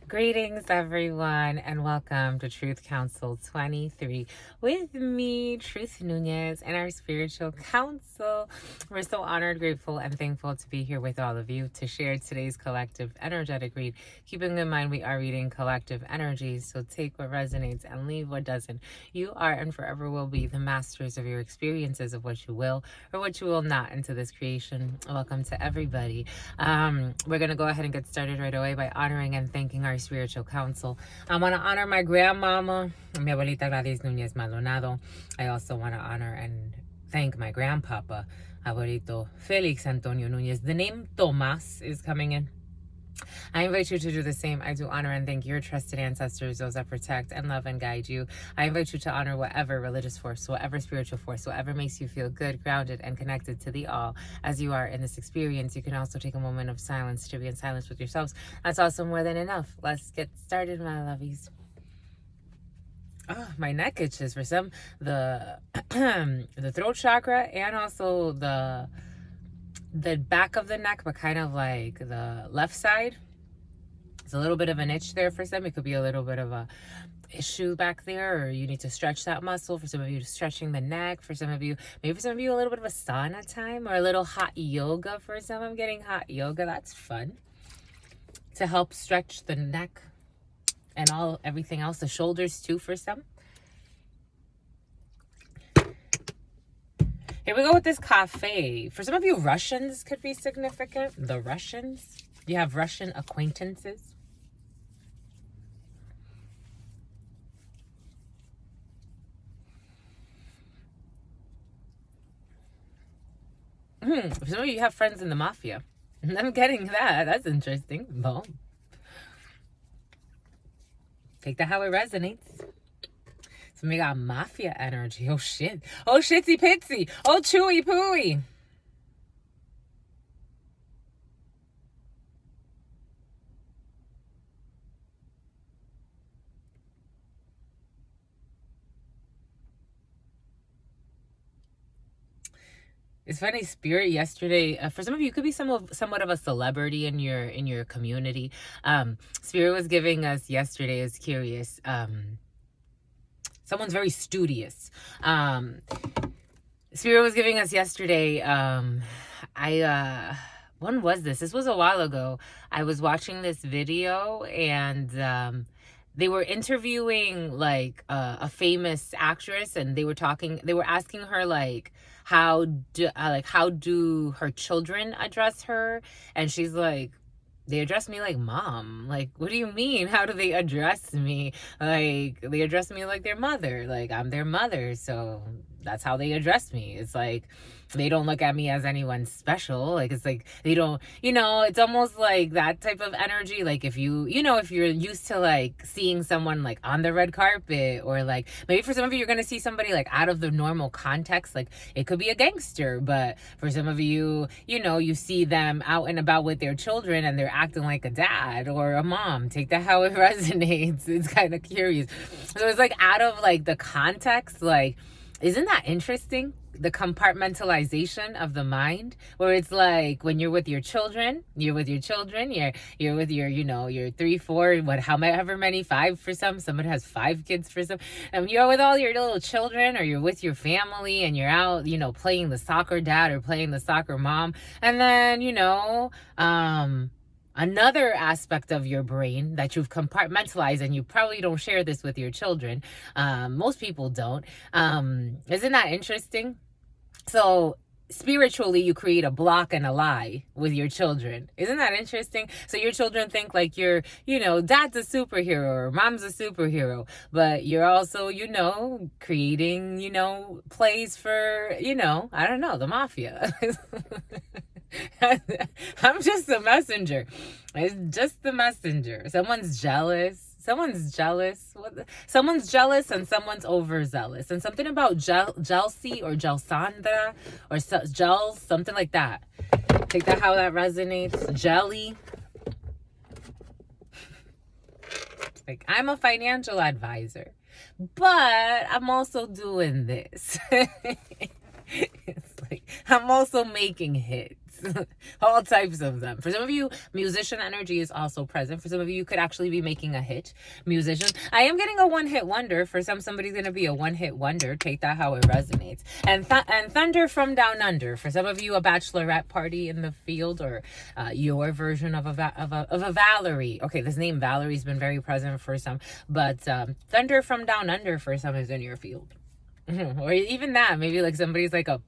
Greetings, everyone, and welcome to Truth Council 23 with me, Truth Nunez, and our spiritual council. We're so honored, grateful, and thankful to be here with all of you to share today's collective energetic read. Keeping in mind we are reading collective energies, so take what resonates and leave what doesn't. You are and forever will be the masters of your experiences of what you will or what you will not into this creation. Welcome to everybody. We're going to go ahead and get started right away by honoring and thanking our spiritual council. I want to honor my grandmama, mi abuelita Gladys Núñez Maldonado. I also want to honor and thank my grandpapa, abuelito Felix Antonio Núñez. The name Tomas is coming in. I invite you to do the same. I do honor and thank your trusted ancestors, those that protect and love and guide you. I invite you to honor whatever religious force, whatever spiritual force, whatever makes you feel good, grounded, and connected to the all as you are in this experience. You can also take a moment of silence to be in silence with yourselves. That's also more than enough. Let's get started, my lovies. Oh, my neck itches for some. The the throat chakra and also the back of the neck, but kind of like the left side. It's a little bit of an itch there for some. It could be a little bit of a issue back there, or you need to stretch that muscle. For some of you, stretching the neck. For some of you, maybe for some of you, a little bit of a sauna time or a little hot yoga. For some, I'm getting hot yoga. That's fun to help stretch the neck and everything else. The shoulders too for some. Here we go with this cafe. For some of you, Russians could be significant. The Russians. You have Russian acquaintances. For some of you have friends in the mafia. I'm getting that. That's interesting. Boom. Take that how it resonates. So we got mafia energy. Oh shit. Oh shitsy pitsy. Oh chewy pooey. It's funny, Spirit yesterday, for some of you, could be somewhat of a celebrity in your community. Spirit was giving us yesterday, is curious. Someone's very studious. Spirit was giving us yesterday. When was this? This was a while ago. I was watching this video and they were interviewing like a famous actress, and they were asking her like how do her children address her, and she's like, they address me like mom. Like, what do you mean? How do they address me? Like, they address me like their mother. Like, I'm their mother, so that's how they address me. It's like they don't look at me as anyone special. Like, it's like they don't, it's almost like that type of energy. Like, if you're used to like seeing someone like on the red carpet, or like maybe for some of you, you're going to see somebody like out of the normal context. Like, it could be a gangster, but for some of you, you see them out and about with their children and they're acting like a dad or a mom. Take that how it resonates. It's kind of curious. So it's like out of like the context, like, isn't that interesting? The compartmentalization of the mind, where it's like when you're with your children, you're with your 3, 4, however many, 5 for someone has 5 kids for some, and you're with all your little children, or you're with your family and you're out, playing the soccer dad or playing the soccer mom, and then, another aspect of your brain that you've compartmentalized, and you probably don't share this with your children. Most people don't. Isn't that interesting? So spiritually, you create a block and a lie with your children. Isn't that interesting? So your children think like you're, dad's a superhero or mom's a superhero, but you're also, creating, plays for, I don't know, the mafia. I'm just the messenger. It's just the messenger. Someone's jealous. Someone's jealous and someone's overzealous. And something about jealousy or Gelsandra or gels, something like that. Take that how that resonates. Jelly. Like, I'm a financial advisor, but I'm also doing this. It's like, I'm also making hits. All types of them. For some of you, musician energy is also present. For some of you, you could actually be making a hit. Musicians. I am getting a one-hit wonder. For somebody's going to be a one-hit wonder. Take that how it resonates. And thunder from down under. For some of you, a bachelorette party in the field, or your version of a Valerie. Okay, this name Valerie's been very present for some, but thunder from down under for some is in your field. Or even that, maybe like somebody's like a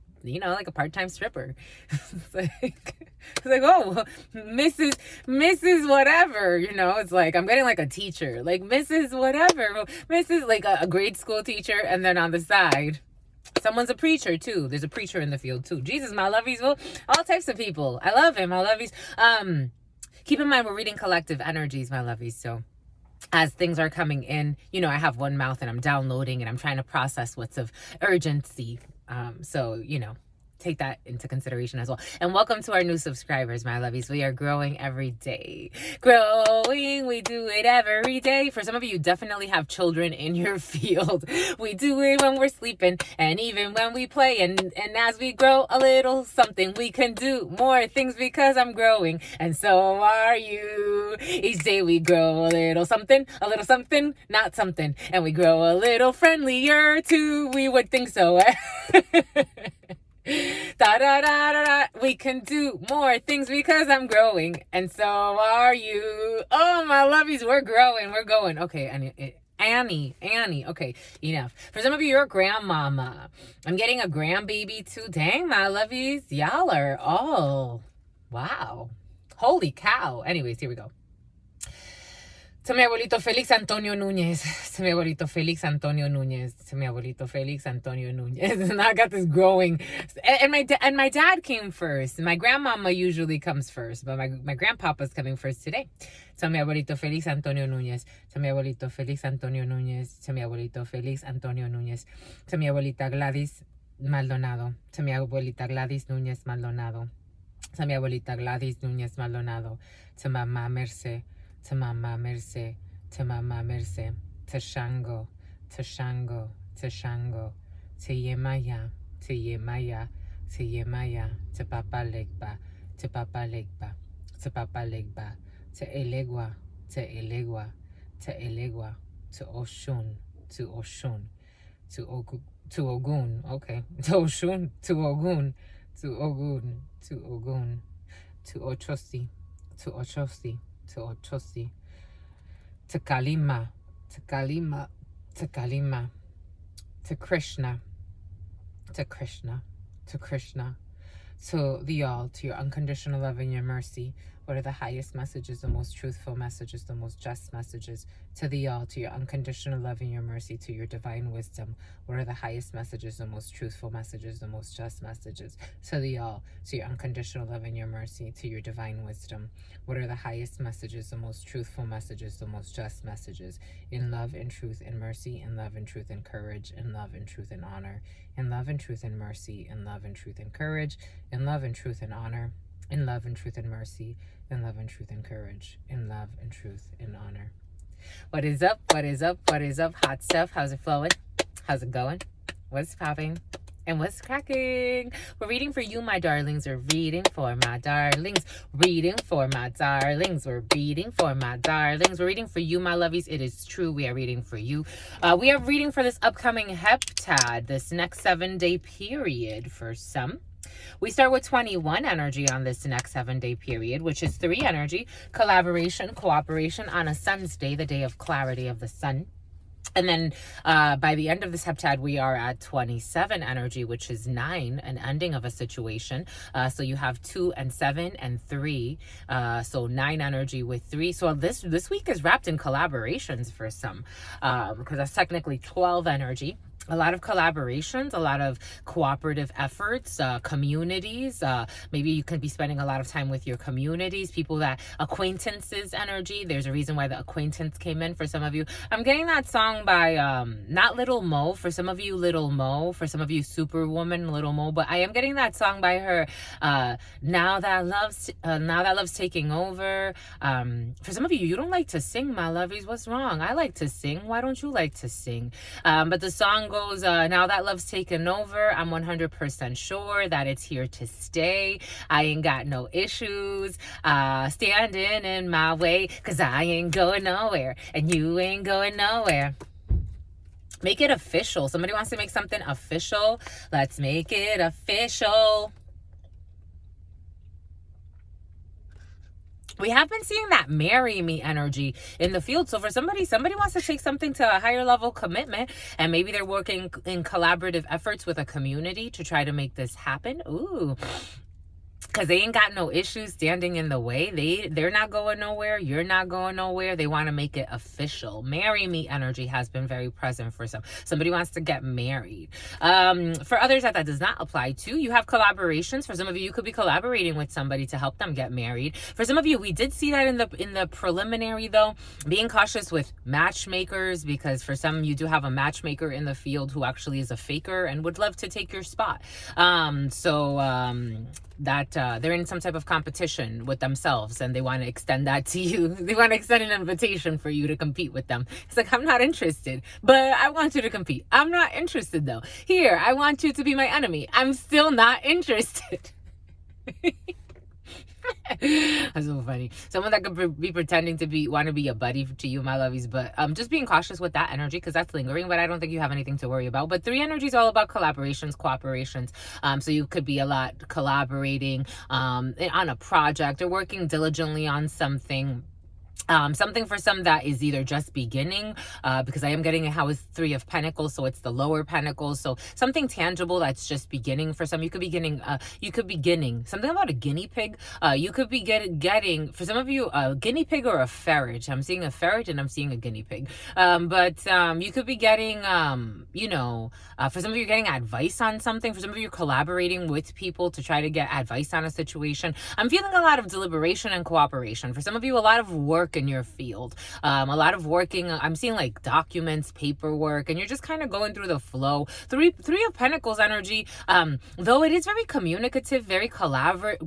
part-time stripper. it's like, oh, Mrs. whatever, it's like, I'm getting like a teacher, like Mrs. whatever, Mrs. like a grade school teacher. And then on the side, someone's a preacher too. There's a preacher in the field too. Jesus, my lovies, well, all types of people. I love him, my lovies. Keep in mind, we're reading collective energies, my lovies. So as things are coming in, I have one mouth and I'm downloading and I'm trying to process what's of urgency. So, take that into consideration as well. And welcome to our new subscribers, my lovies. We are growing every day. Growing, we do it every day. For some of you, definitely have children in your field. We do it when we're sleeping and even when we play. And as we grow a little something, we can do more things because I'm growing. And so are you. Each day we grow a little something, not something. And we grow a little friendlier too. We would think so. Da, da, da, da, da. We can do more things because I'm growing, and so are you. Oh, my lovies, we're growing, we're going. Okay, Annie. Okay, enough. For some of you, you're a grandmama. I'm getting a grandbaby too. Dang, my lovies, y'all are all, wow. Holy cow. Anyways, here we go. To mi abuelito Felix Antonio Núñez. To mi abuelito Felix Antonio Núñez. To mi abuelito Felix Antonio Núñez. And I got this growing. And my dad came first. My grandmama usually comes first, but my grandpapa's coming first today. To mi abuelito Felix Antonio Núñez. To mi abuelito Felix Antonio Núñez. To mi abuelito Felix Antonio Núñez. To mi abuelita Gladys Maldonado. To mi abuelita Gladys Núñez Maldonado. To mi abuelita Gladys Núñez Maldonado. To mamá Merce. To Mama Merce, to Mama Merce, to Shango, to Shango, to Shango, to Yemaya, to Yemaya, to Yemaya, to Papa Legba, to Papa Legba, to Papa Legba, to Elegua, to Elegua, to Elegua, to Oshun, to Oshun, to Ogun, okay, to Oshun, to Ogun, to Ogun, to Ogun, to Ochosi, to Ochosi, to Ochosi, to Kalima, to Kalima, to Kalima, to Krishna, to Krishna, to Krishna, to the all, to your unconditional love and your mercy. What are the highest messages, the most truthful messages, the most just messages? To the all, to your unconditional love and your mercy, to your divine wisdom. What are the highest messages, the most truthful messages, the most just messages? To the all, to your unconditional love and your mercy, to your divine wisdom. What are the highest messages, the most truthful messages, the most just messages? In love and truth and mercy, in love and truth and courage, in love and truth and honor, in love and truth and mercy, in love and truth and courage, in love and truth and honor, in love and truth and mercy, in love and truth and courage, in love and truth and honor. What is up? What is up? What is up? Hot stuff. How's it flowing? How's it going? What's popping? And what's cracking? We're reading for you, my darlings. We're reading for my darlings. Reading for my darlings. We're reading for my darlings. We're reading for you, my lovies. It is true. We are reading for you. We are reading for this upcoming heptad, this next 7-day period for some. We start with 21 energy on this next 7-day period, which is 3 energy, collaboration, cooperation on a sun's day, the day of clarity of the sun. And then by the end of this heptad, we are at 27 energy, which is 9, an ending of a situation. So you have 2 and 7 and 3. So 9 energy with 3. So this week is wrapped in collaborations for some, because that's technically 12 energy. A lot of collaborations, a lot of cooperative efforts, communities. Maybe you could be spending a lot of time with your communities, people that acquaintances energy. There's a reason why the acquaintance came in for some of you. I'm getting that song by not Little Mo. For some of you, Little Mo. For some of you, Superwoman, Little Mo. But I am getting that song by her. Now that love's taking over. For some of you, you don't like to sing, my lovies. What's wrong? I like to sing. Why don't you like to sing? But the song song goes, now that love's taken over, I'm 100% sure that it's here to stay. I ain't got no issues standing in my way, because I ain't going nowhere and you ain't going nowhere. Make it official. Somebody wants to make something official. Let's make it official. We have been seeing that marry me energy in the field. So for somebody wants to take something to a higher level commitment, and maybe they're working in collaborative efforts with a community to try to make this happen. Ooh. Because they ain't got no issues standing in the way. They're not going nowhere. You're not going nowhere. They want to make it official. Marry me energy has been very present for some. Somebody wants to get married. For others that does not apply to, you have collaborations. For some of you, you could be collaborating with somebody to help them get married. For some of you, we did see that in the preliminary though. Being cautious with matchmakers, because for some you do have a matchmaker in the field who actually is a faker and would love to take your spot. That they're in some type of competition with themselves and they want to extend that to you. They want to extend an invitation for you to compete with them. It's like, I'm not interested, but I want you to compete. I'm not interested though. Here, I want you to be my enemy. I'm still not interested. That's so funny. Someone that could be pretending to want to be a buddy to you, my lovies, but just being cautious with that energy because that's lingering, but I don't think you have anything to worry about. But 3 energy is all about collaborations, cooperations. So you could be a lot collaborating on a project or working diligently on something. Something for some that is either just beginning, because I am getting a house 3 of Pentacles, so it's the lower Pentacles. So something tangible that's just beginning for some. You could be getting something about a guinea pig. You could be getting for some of you a guinea pig or a ferret. I'm seeing a ferret and I'm seeing a guinea pig. But you could be getting, for some of you getting advice on something. For some of you collaborating with people to try to get advice on a situation. I'm feeling a lot of deliberation and cooperation. For some of you, a lot of work in your field, a lot of working. I'm seeing like documents, paperwork, and you're just kind of going through the flow. Three of Pentacles energy, though it is very communicative, very okay,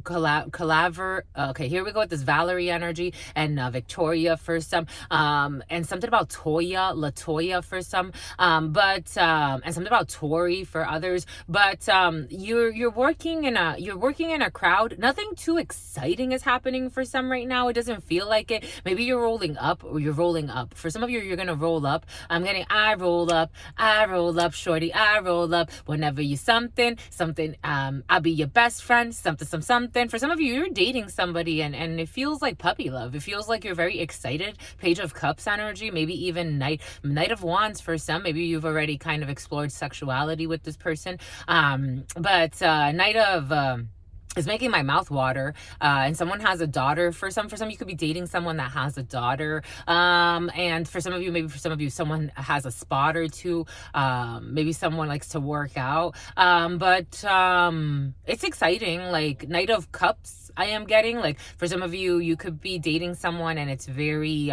here we go with this Valerie energy and Victoria for some, and something about Latoya for some, and something about Tori for others. But you're working in a crowd. Nothing too exciting is happening for some right now. It doesn't feel like it. Maybe you're rolling up or you're rolling up. For some of you, you're going to roll up. I'm getting, I roll up, shorty, I roll up. Whenever you something, I'll be your best friend, something. For some of you, you're dating somebody and it feels like puppy love. It feels like you're very excited. Page of Cups energy, maybe even Knight of Wands for some. Maybe you've already kind of explored sexuality with this person. But Knight of... is making my mouth water, and someone has a daughter. For some you could be dating someone that has a daughter, and for some of you, someone has a spot or two. Maybe someone likes to work out, but it's exciting. Like Knight of Cups, I am getting. Like for some of you, you could be dating someone, and it's very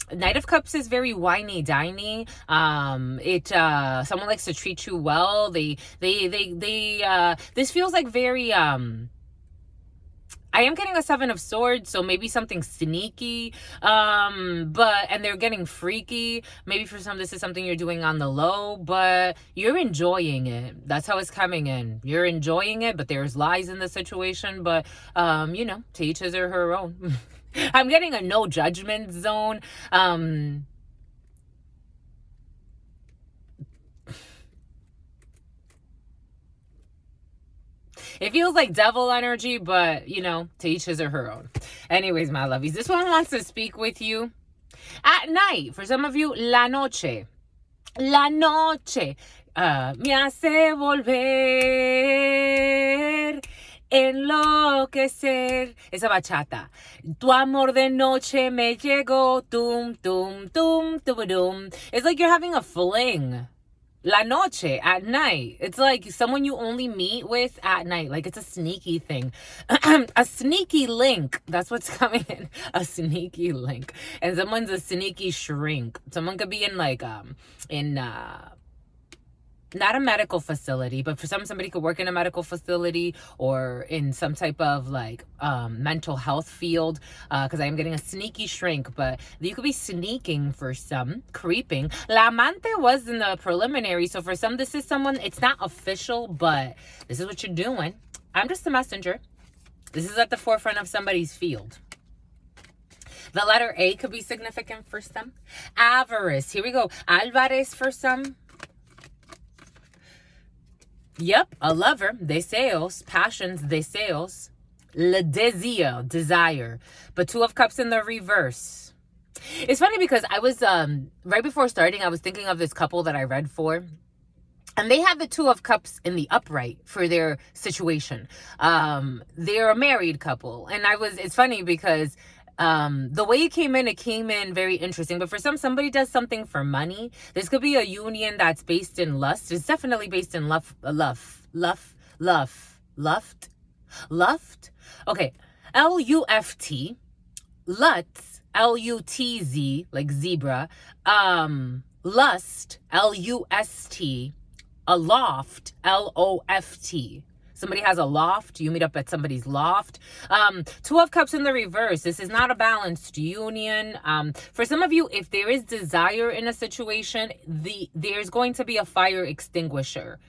Knight of Cups is very whiny diney. Someone likes to treat you well. This feels like very I am getting a 7 of Swords, so maybe something sneaky, and they're getting freaky. Maybe for some, this is something you're doing on the low, but you're enjoying it. That's how it's coming in. You're enjoying it, but there's lies in the situation, but, to each his or her own. I'm getting a no judgment zone. It feels like devil energy, but, to each his or her own. Anyways, my lovies, this one wants to speak with you at night. For some of you, la noche. La noche me hace volver, enloquecer. Esa bachata. Tu amor de noche me llegó, tum, tum, tum, tum, tum. It's like you're having a fling. La noche, at night. It's like someone you only meet with at night. Like it's a sneaky thing. A sneaky link. That's what's coming in. A sneaky link. And someone's a sneaky shrink. Someone could be in like, not a medical facility, but for somebody could work in a medical facility or in some type of like mental health field, because I am getting a sneaky shrink, but you could be sneaking for some, creeping. La amante was in the preliminary, so for some, this is someone, it's not official, but this is what you're doing. I'm just a messenger. This is at the forefront of somebody's field. The letter A could be significant for some. Avarice. Here we go. Alvarez for some. Yep, a lover. Deseos. Passions. Deseos. Le désir. Desire. But Two of Cups in the reverse. It's funny because I was, right before starting, I was thinking of this couple that I read for. And they have the Two of Cups in the upright for their situation. They're a married couple. And it's funny because the way it came in very interesting. But for somebody does something for money. This could be a union that's based in lust. It's definitely based in luft. Okay, L-U-F-T, Lutz, L-U-T-Z, like zebra, lust, L-U-S-T, aloft, L-O-F-T. Somebody has a loft. You meet up at somebody's loft. Two of Cups in the reverse. This is not a balanced union. For some of you, if there is desire in a situation, there's going to be a fire extinguisher.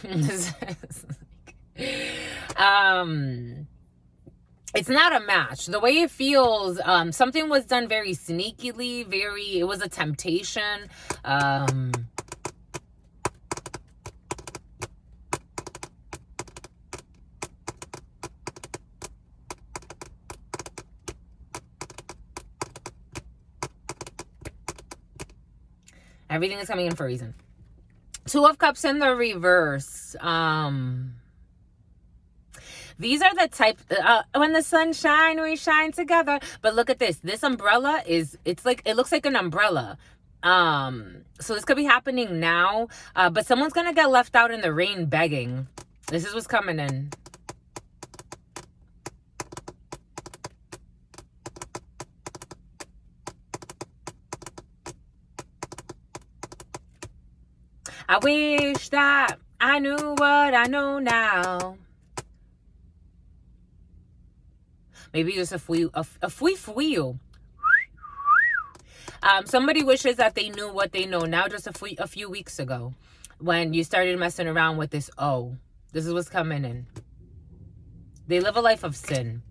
It's not a match. The way it feels, something was done very sneakily, it was a temptation. Everything is coming in for a reason. Two of Cups in the reverse. These are the type, when the sun shines, we shine together. But look at this. This umbrella it looks like an umbrella. So this could be happening now. But someone's going to get left out in the rain begging. This is what's coming in. I wish that I knew what I know now. Maybe just a fui. Somebody wishes that they knew what they know now just a few weeks ago when you started messing around with this O. This is what's coming in. They live a life of sin.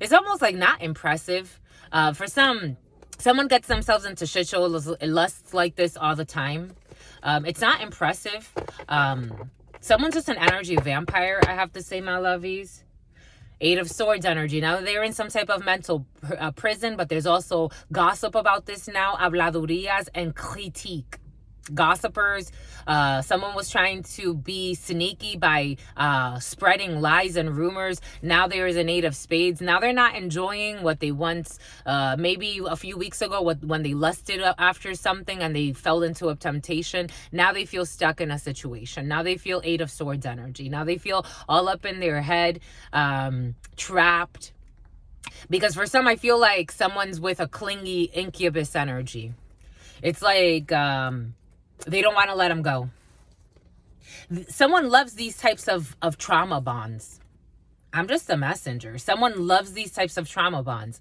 It's almost like not impressive. For someone gets themselves into shit show lusts like this all the time. It's not impressive. Someone's just an energy vampire, I have to say, my lovies. Eight of Swords energy. Now they're in some type of mental prison, but there's also gossip about this now. Habladurías and critique. Gossipers. Someone was trying to be sneaky by spreading lies and rumors. Now there is an Eight of Spades. Now they're not enjoying what they once, maybe a few weeks ago, when they lusted after something and they fell into a temptation. Now they feel stuck in a situation. Now they feel Eight of Swords energy. Now they feel all up in their head, trapped. Because for some, I feel like someone's with a clingy incubus energy. It's like, they don't want to let them go. Someone loves these types of trauma bonds. I'm just a messenger. Someone loves these types of trauma bonds.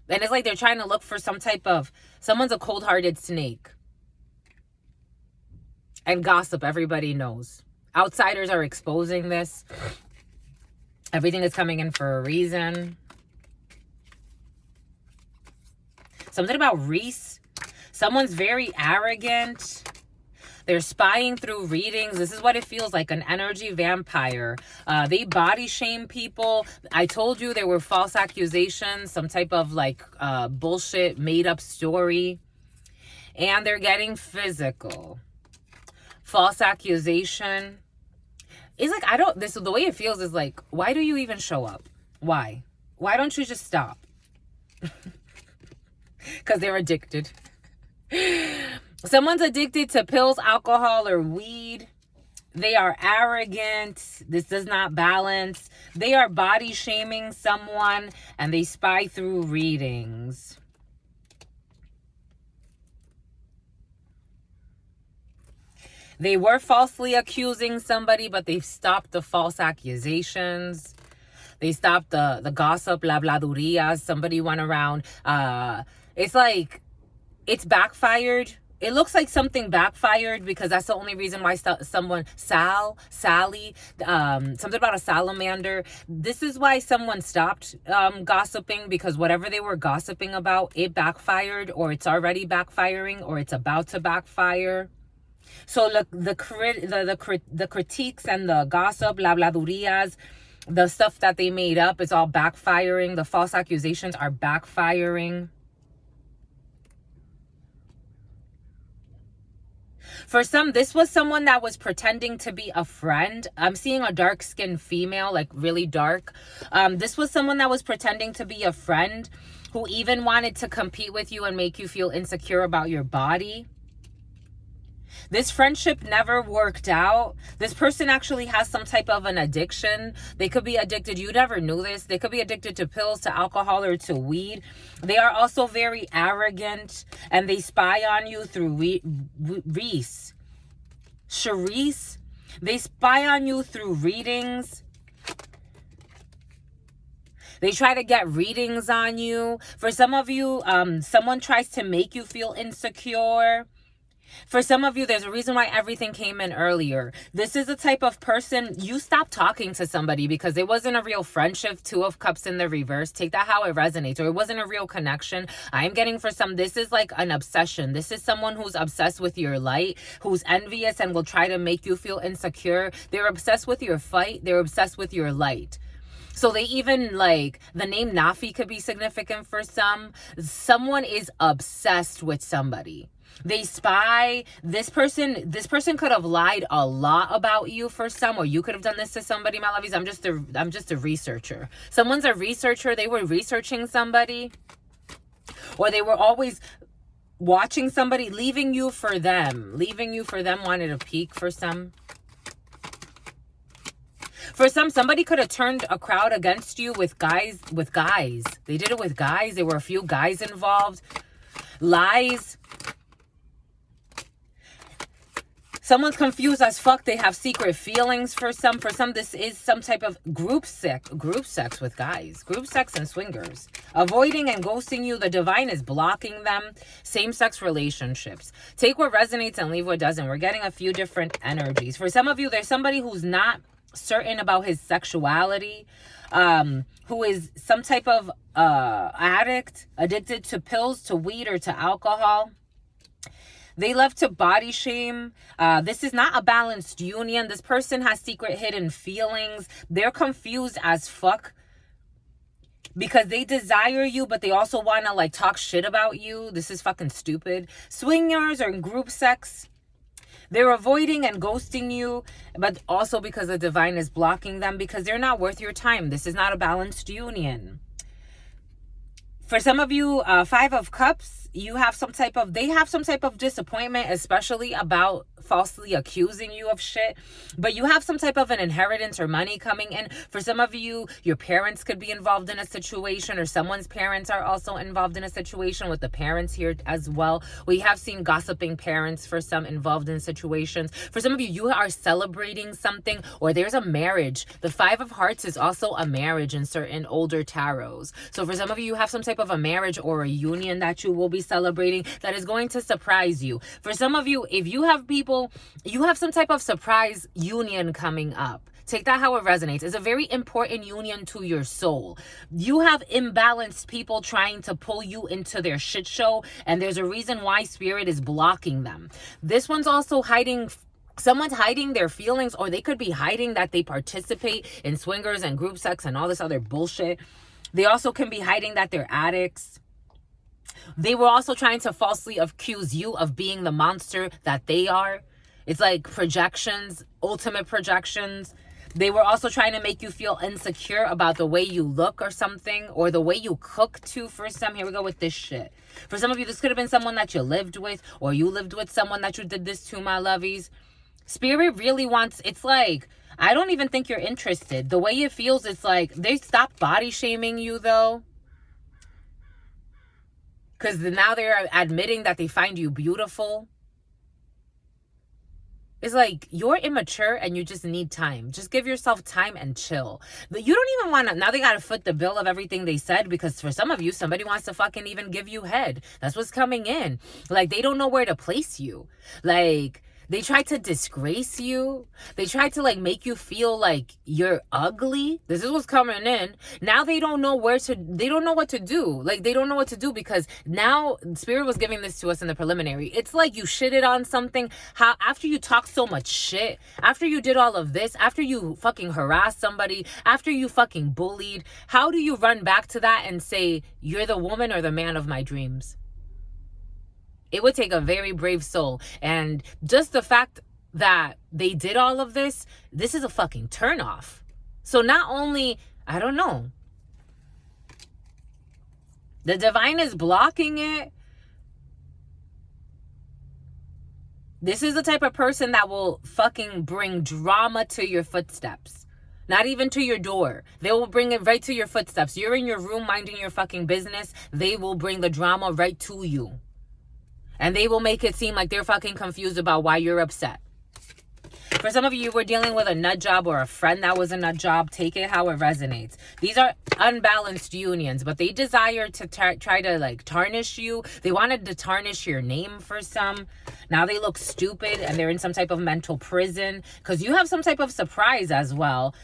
And it's like they're trying to look for someone's a cold-hearted snake. And gossip, everybody knows. Outsiders are exposing this. Everything is coming in for a reason. Something about Reese. Someone's very arrogant. They're spying through readings. This is what it feels like, an energy vampire. They body shame people. I told you there were false accusations, some type of like bullshit made up story. And they're getting physical. False accusation. It's like, the way it feels is like, why do you even show up? Why? Why don't you just stop? Because they're addicted. Someone's addicted to pills, alcohol, or weed. They are arrogant. This does not balance. They are body shaming someone and they spy through readings. They were falsely accusing somebody, but they've stopped the false accusations. They stopped the gossip, la bladuria. Somebody went around. It's like, it's backfired. It looks like something backfired because that's the only reason why something about a salamander. This is why someone stopped gossiping, because whatever they were gossiping about, it backfired, or it's already backfiring, or it's about to backfire. So the critiques and the gossip, la bladurias, the stuff that they made up is all backfiring. The false accusations are backfiring. For some, this was someone that was pretending to be a friend. I'm seeing a dark-skinned female, like really dark. This was someone that was pretending to be a friend, who even wanted to compete with you and make you feel insecure about your body. This friendship never worked out. This person actually has some type of an addiction. They could be addicted. You never knew this. They could be addicted to pills, to alcohol, or to weed. They are also very arrogant, and they spy on you through Charisse. They spy on you through readings. They try to get readings on you. For some of you, someone tries to make you feel insecure. For some of you, there's a reason why everything came in earlier. This is the type of person, you stop talking to somebody because it wasn't a real friendship. 2 of Cups in the reverse. Take that how it resonates. Or it wasn't a real connection. I'm getting for some, this is like an obsession. This is someone who's obsessed with your light, who's envious and will try to make you feel insecure. They're obsessed with your fight. They're obsessed with your light. So they even, like, the name Nafi could be significant for some. Someone is obsessed with somebody. They spy. This person could have lied a lot about you for some, or you could have done this to somebody, my lovies. I'm just a researcher. Someone's a researcher. They were researching somebody, or they were always watching somebody, leaving you for them, wanted to peek for some. For some, somebody could have turned a crowd against you with guys. They did it with guys. There were a few guys involved. Lies. Someone's confused as fuck. They have secret feelings for some. For some, this is some type of group sex with guys. Group sex and swingers. Avoiding and ghosting you. The divine is blocking them. Same-sex relationships. Take what resonates and leave what doesn't. We're getting a few different energies. For some of you, there's somebody who's not certain about his sexuality, who is some type of addict, addicted to pills, to weed, or to alcohol. They love to body shame. This is not a balanced union. This person has secret hidden feelings. They're confused as fuck because they desire you, but they also want to like talk shit about you. This is fucking stupid. Swingers or in group sex. They're avoiding and ghosting you, but also because the divine is blocking them because they're not worth your time. This is not a balanced union. For some of you, 5 of Cups, they have some type of disappointment, especially about falsely accusing you of shit. But you have some type of an inheritance or money coming in. For some of you, your parents could be involved in a situation, or someone's parents are also involved in a situation, with the parents here as well. We have seen gossiping parents for some involved in situations. For some of you, you are celebrating something, or there's a marriage. The 5 of Hearts is also a marriage in certain older tarots. So for some of you, you have some type of a marriage or a union that you will be celebrating that is going to surprise you. For some of you, if you have people, you have some type of surprise union coming up. Take that how it resonates. It's a very important union to your soul. You have imbalanced people trying to pull you into their shit show, and there's a reason why Spirit is blocking them. This one's also hiding. Someone's hiding their feelings, or they could be hiding that they participate in swingers and group sex and all this other bullshit. They also can be hiding that they're addicts. They were also trying to falsely accuse you of being the monster that they are. It's like projections, ultimate projections. They were also trying to make you feel insecure about the way you look or something, or the way you cook too for some. Here we go with this shit. For some of you, this could have been someone that you lived with, or you lived with someone that you did this to, my lovies. Spirit really wants, it's like, I don't even think you're interested. The way it feels, it's like they stopped body shaming you though. Because now they're admitting that they find you beautiful. It's like, you're immature and you just need time. Just give yourself time and chill. But you don't even want to, now they got to foot the bill of everything they said, because for some of you, somebody wants to fucking even give you head. That's what's coming in. Like, they don't know where to place you. Like, they try to disgrace you. They try to like make you feel like you're ugly. This is what's coming in. Now they don't know they don't know what to do. Like, they don't know what to do, because now Spirit was giving this to us in the preliminary. It's like you shitted on something. How after you talk so much shit, after you did all of this, after you fucking harassed somebody, after you fucking bullied, how do you run back to that and say, you're the woman or the man of my dreams? It would take a very brave soul. And just the fact that they did all of this is a fucking turnoff. So not only, I don't know, the divine is blocking it. This is the type of person that will fucking bring drama to your footsteps. Not even to your door. They will bring it right to your footsteps. You're in your room minding your fucking business. They will bring the drama right to you. And they will make it seem like they're fucking confused about why you're upset. For some of you, we're dealing with a nut job or a friend that was a nut job. Take it how it resonates. These are unbalanced unions, but they desire to try to like tarnish you. They wanted to tarnish your name for some. Now they look stupid and they're in some type of mental prison because you have some type of surprise as well.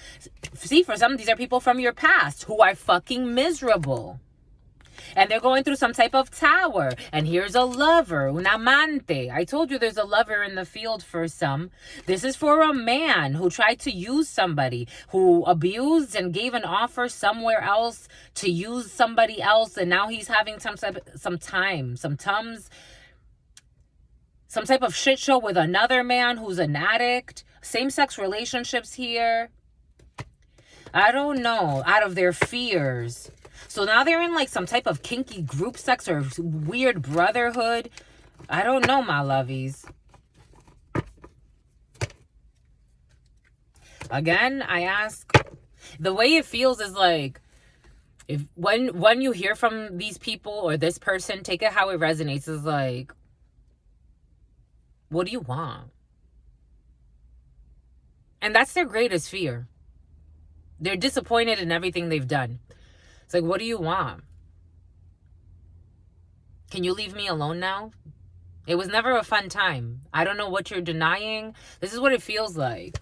See, for some, these are people from your past who are fucking miserable. And they're going through some type of tower. And here's a lover, un amante. I told you there's a lover in the field for some. This is for a man who tried to use somebody, who abused and gave an offer somewhere else to use somebody else. And now he's having some type of shit show with another man who's an addict. Same-sex relationships here. I don't know. Out of their fears. So now they're in like some type of kinky group sex or weird brotherhood. I don't know, my lovies. Again, I ask, the way it feels is like, if when you hear from these people or this person, take it how it resonates, is like, what do you want? And that's their greatest fear. They're disappointed in everything they've done. It's like, what do you want? Can you leave me alone now? It was never a fun time. I don't know what you're denying. This is what it feels like.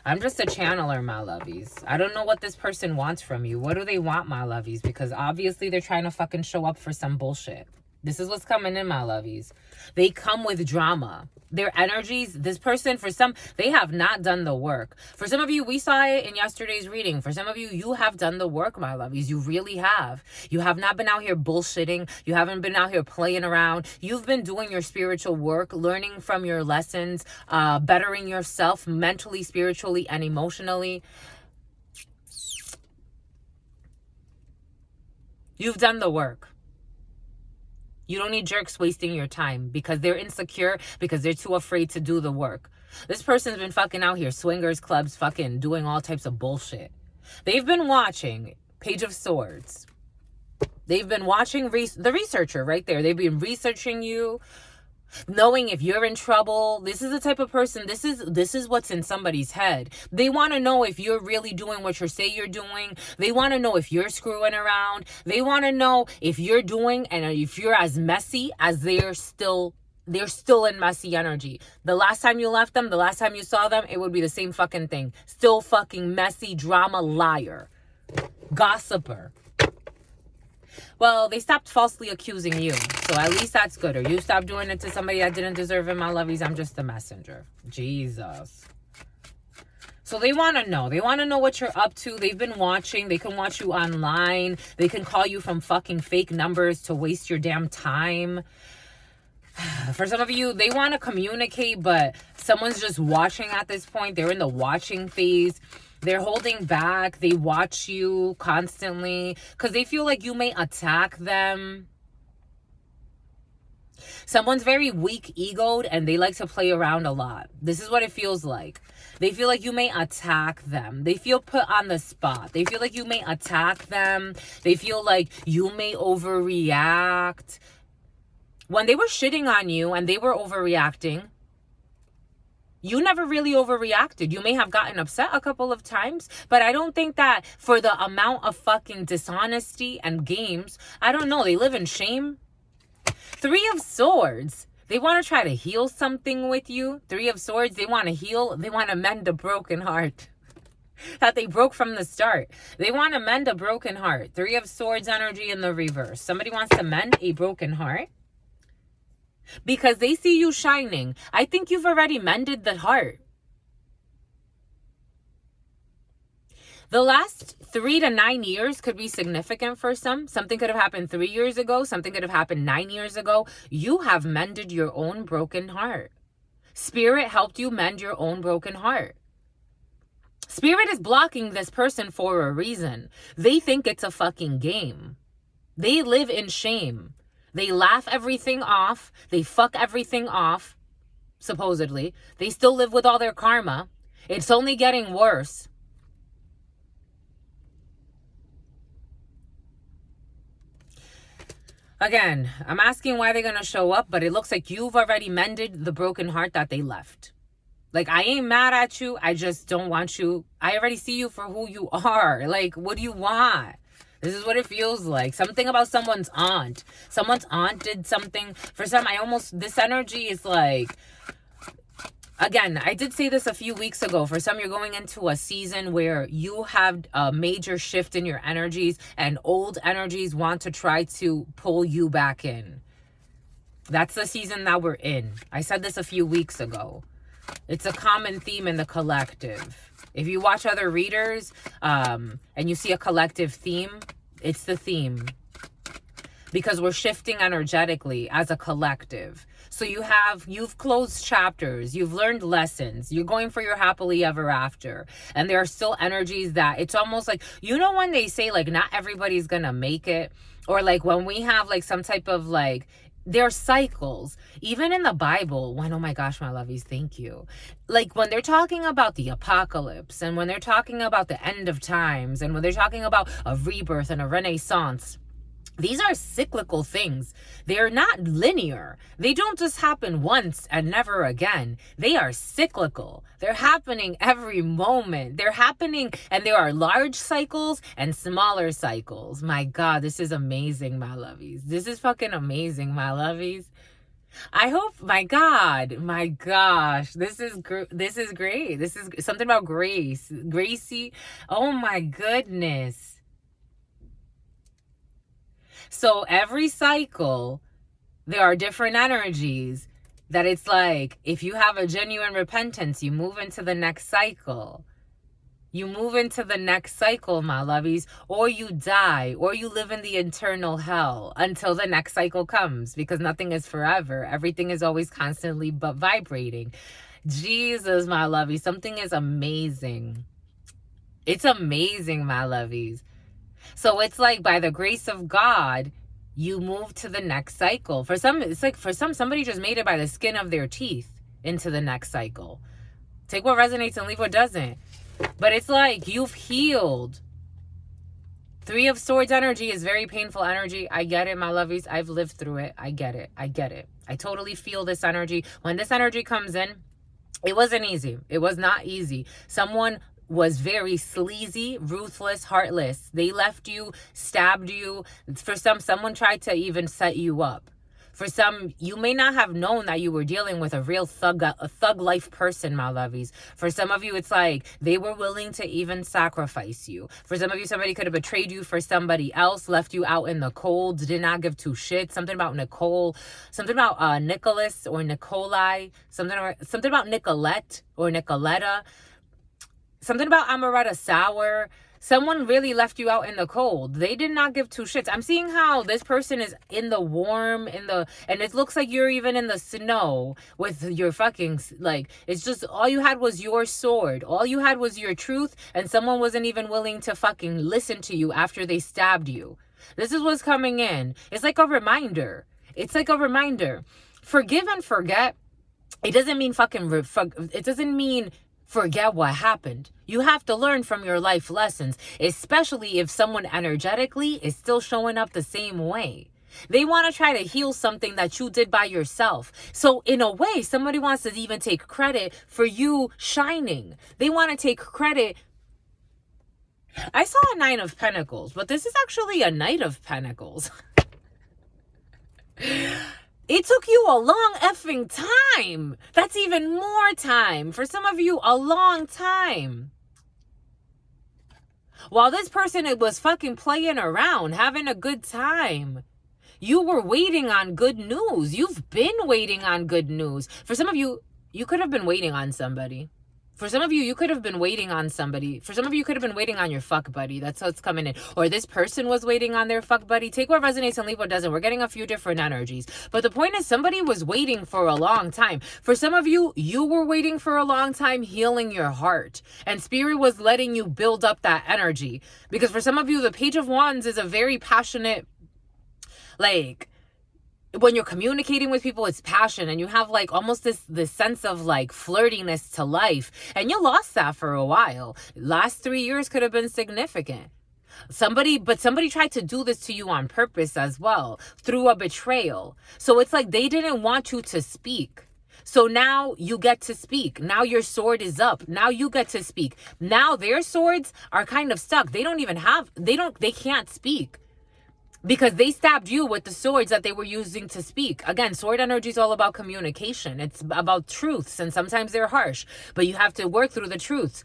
I'm just a channeler, my lovies. I don't know what this person wants from you. What do they want, my lovies? Because obviously they're trying to fucking show up for some bullshit. This is what's coming in, my lovies. They come with drama. Their energies, this person, for some, they have not done the work. For some of you, we saw it in yesterday's reading. For some of you, you have done the work, my lovies. You really have. You have not been out here bullshitting. You haven't been out here playing around. You've been doing your spiritual work, learning from your lessons, bettering yourself mentally, spiritually, and emotionally. You've done the work. You don't need jerks wasting your time because they're insecure, because they're too afraid to do the work. This person's been fucking out here, swingers clubs, fucking doing all types of bullshit. They've been watching Page of Swords. They've been watching the researcher right there. They've been researching you, knowing if you're in trouble. This is the type of person, this is what's in somebody's head. They want to know if you're really doing what you say you're doing. They want to know if you're screwing around. They want to know if you're doing and if you're as messy as they're still in messy energy. The last time you left them, the last time you saw them, it would be the same fucking thing. Still fucking messy, drama, liar, gossiper. Well, they stopped falsely accusing you. So at least that's good. Or you stopped doing it to somebody that didn't deserve it, my lovies. I'm just the messenger. Jesus. So they want to know. They want to know what you're up to. They've been watching. They can watch you online. They can call you from fucking fake numbers to waste your damn time. For some of you, they want to communicate, but someone's just watching at this point. They're in the watching phase. They're holding back. They watch you constantly because they feel like you may attack them. Someone's very weak egoed and they like to play around a lot. This is what it feels like. They feel like you may attack them. They feel put on the spot. They feel like you may attack them. They feel like you may overreact. When they were shitting on you and they were overreacting, You never really overreacted. You may have gotten upset a couple of times, but I don't think that for the amount of fucking dishonesty and games, I don't know, they live in shame. Three of Swords. They want to try to heal something with you. Three of Swords, they want to heal. They want to mend a broken heart that they broke from the start. They want to mend a broken heart. Three of Swords energy in the reverse. Somebody wants to mend a broken heart because they see you shining. I think you've already mended the heart. The last 3 to 9 years could be significant for some. Something could have happened 3 years ago. Something could have happened 9 years ago. You have mended your own broken heart. Spirit helped you mend your own broken heart. Spirit is blocking this person for a reason. They think it's a fucking game. They live in shame. They laugh everything off. They fuck everything off, supposedly. They still live with all their karma. It's only getting worse. Again, I'm asking why they're going to show up, but it looks like you've already mended the broken heart that they left. Like, I ain't mad at you. I just don't want you. I already see you for who you are. Like, what do you want? This is what it feels like. Something about someone's aunt. Someone's aunt did something. For some, this energy is like, again, I did say this a few weeks ago. For some, you're going into a season where you have a major shift in your energies and old energies want to try to pull you back in. That's the season that we're in. I said this a few weeks ago. It's a common theme in the collective. If you watch other readers and you see a collective theme, it's the theme. Because we're shifting energetically as a collective. So you've closed chapters, you've learned lessons, you're going for your happily ever after. And there are still energies that it's almost like, you know, when they say like not everybody's gonna make it, or like when we have like some type of like, there are cycles, even in the Bible, when, oh my gosh, my lovies, thank you. Like when they're talking about the apocalypse and when they're talking about the end of times and when they're talking about a rebirth and a renaissance, these are cyclical things. They're not linear. They don't just happen once and never again. They are cyclical. They're happening every moment. They're happening, and there are large cycles and smaller cycles. My God, this is amazing, my lovies. This is fucking amazing, my lovies. I hope, my God, my gosh, this is great. This is something about grace. Gracie, oh my goodness. So every cycle, there are different energies that it's like, if you have a genuine repentance, you move into the next cycle. You move into the next cycle, my lovies, or you die, or you live in the eternal hell until the next cycle comes, because nothing is forever. Everything is always constantly but vibrating. Jesus, my lovies, something is amazing. It's amazing, my lovies. So it's like by the grace of God, you move to the next cycle. For some, it's like somebody just made it by the skin of their teeth into the next cycle. Take what resonates and leave what doesn't. But it's like you've healed. Three of Swords energy is very painful energy. I get it, my lovies. I've lived through it. I get it. I totally feel this energy. When this energy comes in, it wasn't easy. It was not easy. Someone was very sleazy, ruthless, heartless. They left you, stabbed you. For some, someone tried to even set you up. For some, you may not have known that you were dealing with a real thug life person, my lovies. For some of you, it's like they were willing to even sacrifice you. For some of you, somebody could have betrayed you for somebody else, left you out in the cold, did not give two shits. Something about Nicole, something about Nicholas or Nikolai, something about Nicolette or Nicoletta. Something about Amaretta Sour. Someone really left you out in the cold. They did not give two shits. I'm seeing how this person is in the warm, and it looks like you're even in the snow with your fucking, like, it's just, all you had was your sword. All you had was your truth, and someone wasn't even willing to fucking listen to you after they stabbed you. This is what's coming in. It's like a reminder. It's like a reminder. Forgive and forget. It doesn't mean it doesn't mean forget what happened. You have to learn from your life lessons, especially if someone energetically is still showing up the same way. They want to try to heal something that you did by yourself. So in a way, somebody wants to even take credit for you shining. They want to take credit. I saw a Nine of Pentacles, but this is actually a Knight of Pentacles. It took you a long effing time. That's even more time. For some of you, a long time. While this person was fucking playing around, having a good time, you were waiting on good news. You've been waiting on good news. For some of you, you could have been waiting on somebody. For some of you, you could have been waiting on somebody. For some of you, you could have been waiting on your fuck buddy. That's how it's coming in. Or this person was waiting on their fuck buddy. Take what resonates and leave what doesn't. We're getting a few different energies. But the point is, somebody was waiting for a long time. For some of you, you were waiting for a long time healing your heart. And Spirit was letting you build up that energy. Because for some of you, the Page of Wands is a very passionate, like, when you're communicating with people, it's passion, and you have like almost this sense of like flirtiness to life, and you lost that for a while. Last 3 years could have been significant. Somebody tried to do this to you on purpose as well, through a betrayal. So it's like they didn't want you to speak. So now you get to speak. Now your sword is up. Now you get to speak. Now their swords are kind of stuck. They can't speak. Because they stabbed you with the swords that they were using to speak. Again, sword energy is all about communication. It's about truths, and sometimes they're harsh, but you have to work through the truths.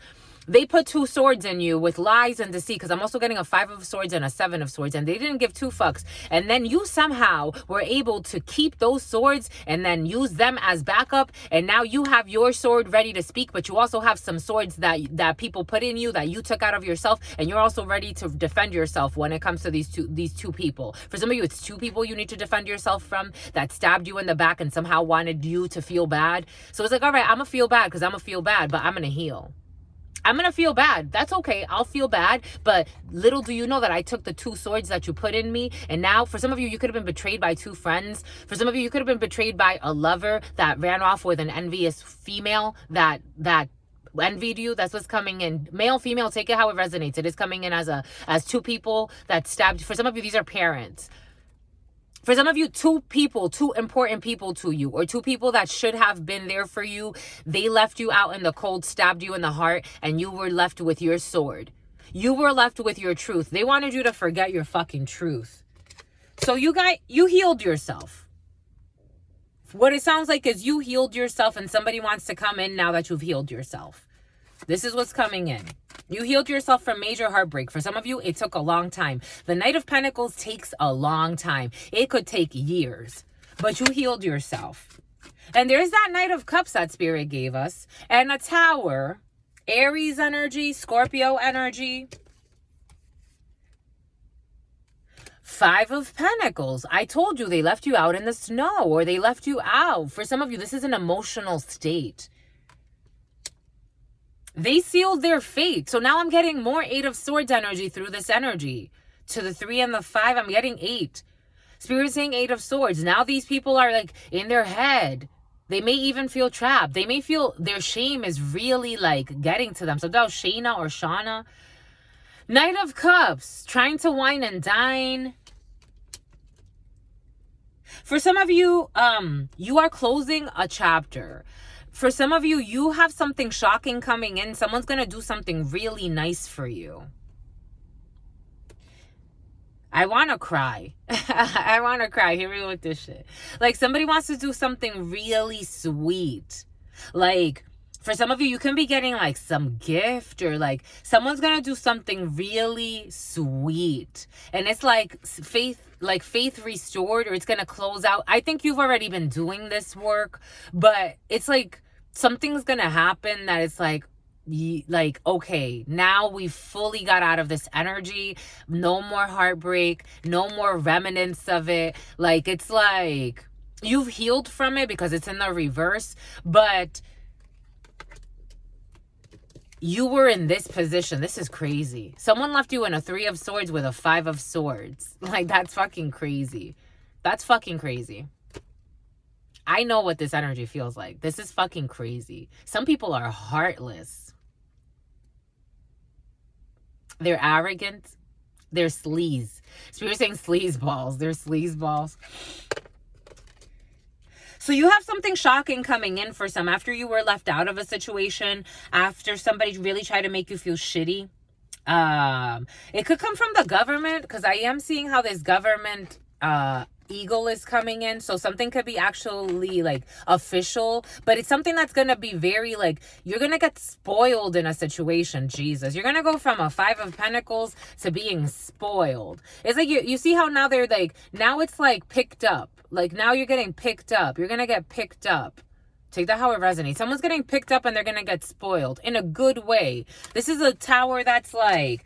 They put 2 swords in you with lies and deceit, because I'm also getting a 5 of swords and a 7 of swords, and they didn't give 2 fucks. And then you somehow were able to keep those swords and then use them as backup, and now you have your sword ready to speak, but you also have some swords that people put in you that you took out of yourself, and you're also ready to defend yourself when it comes to these two people. For some of you, it's 2 people you need to defend yourself from that stabbed you in the back and somehow wanted you to feel bad. So it's like, all right, I'm gonna feel bad because I'm gonna feel bad, but I'm gonna heal. I'm going to feel bad. That's okay. I'll feel bad. But little do you know that I took the 2 swords that you put in me. And now for some of you, you could have been betrayed by 2 friends. For some of you, you could have been betrayed by a lover that ran off with an envious female that envied you. That's what's coming in. Male, female, take it how it resonates. It is coming in as 2 people that stabbed. For some of you, these are parents. For some of you, 2 people, 2 important people to you, or 2 people that should have been there for you, they left you out in the cold, stabbed you in the heart, and you were left with your sword. You were left with your truth. They wanted you to forget your fucking truth. So you healed yourself. What it sounds like is you healed yourself, and somebody wants to come in now that you've healed yourself. This is what's coming in. You healed yourself from major heartbreak. For some of you, it took a long time. The Knight of Pentacles takes a long time. It could take years, but you healed yourself. And there's that Knight of Cups that Spirit gave us, and a Tower, Aries energy, Scorpio energy. 5 of Pentacles. I told you they left you out in the snow, or they left you out. For some of you, this is an emotional state. They sealed their fate. So now I'm getting more 8 of Swords energy through this energy. To the 3 and the 5, I'm getting 8. Spirit saying 8 of Swords. Now these people are like in their head. They may even feel trapped. They may feel their shame is really like getting to them. So that was Shayna or Shauna. Knight of Cups. Trying to wine and dine. For some of you, you are closing a chapter. For some of you, you have something shocking coming in. Someone's going to do something really nice for you. I want to cry. I want to cry. Here we go with this shit. Like, somebody wants to do something really sweet. Like, for some of you, you can be getting like some gift, or like someone's going to do something really sweet. And it's like faith restored, or it's going to close out. I think you've already been doing this work, but it's like something's going to happen that it's like, okay, now we've fully got out of this energy. No more heartbreak, no more remnants of it. Like, it's like you've healed from it because it's in the reverse, but you were in this position. This is crazy. Someone left you in a 3 of Swords with a 5 of Swords. Like, that's fucking crazy. That's fucking crazy. I know what this energy feels like. This is fucking crazy. Some people are heartless. They're arrogant. They're sleaze. Spirit saying sleaze balls. They're sleaze balls. So you have something shocking coming in for some after you were left out of a situation, after somebody really tried to make you feel shitty. It could come from the government, because I am seeing how this government eagle is coming in. So something could be actually like official, but it's something that's gonna be very like, you're gonna get spoiled in a situation. Jesus, you're gonna go from a 5 of Pentacles to being spoiled. It's like you see how now they're like, now it's like picked up. Like now you're getting picked up. You're gonna get picked up. Take that how it resonates. Someone's getting picked up and they're going to get spoiled in a good way. This is a tower that's like,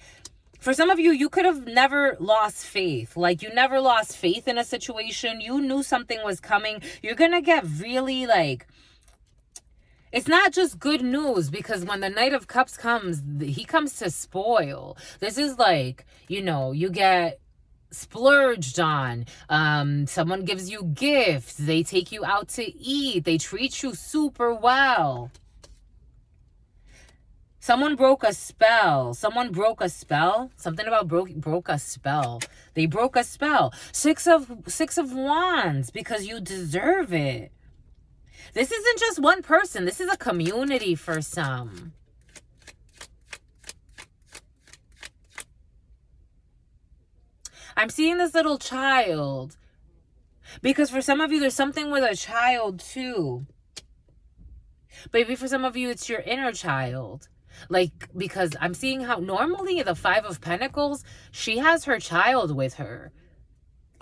for some of you, you could have never lost faith. Like you never lost faith in a situation. You knew something was coming. You're going to get really like, it's not just good news, because when the Knight of Cups comes, he comes to spoil. This is like, you know, you get splurged on. Someone gives you gifts. They take you out to eat. They treat you super well. Someone broke a spell. Someone broke a spell. Something about broke a spell. They broke a spell. Six of Wands, because you deserve it. This isn't just one person. This is a community for some. I'm seeing this little child, because for some of you, there's something with a child too. Maybe for some of you, it's your inner child. Like, because I'm seeing how normally the 5 of Pentacles, she has her child with her.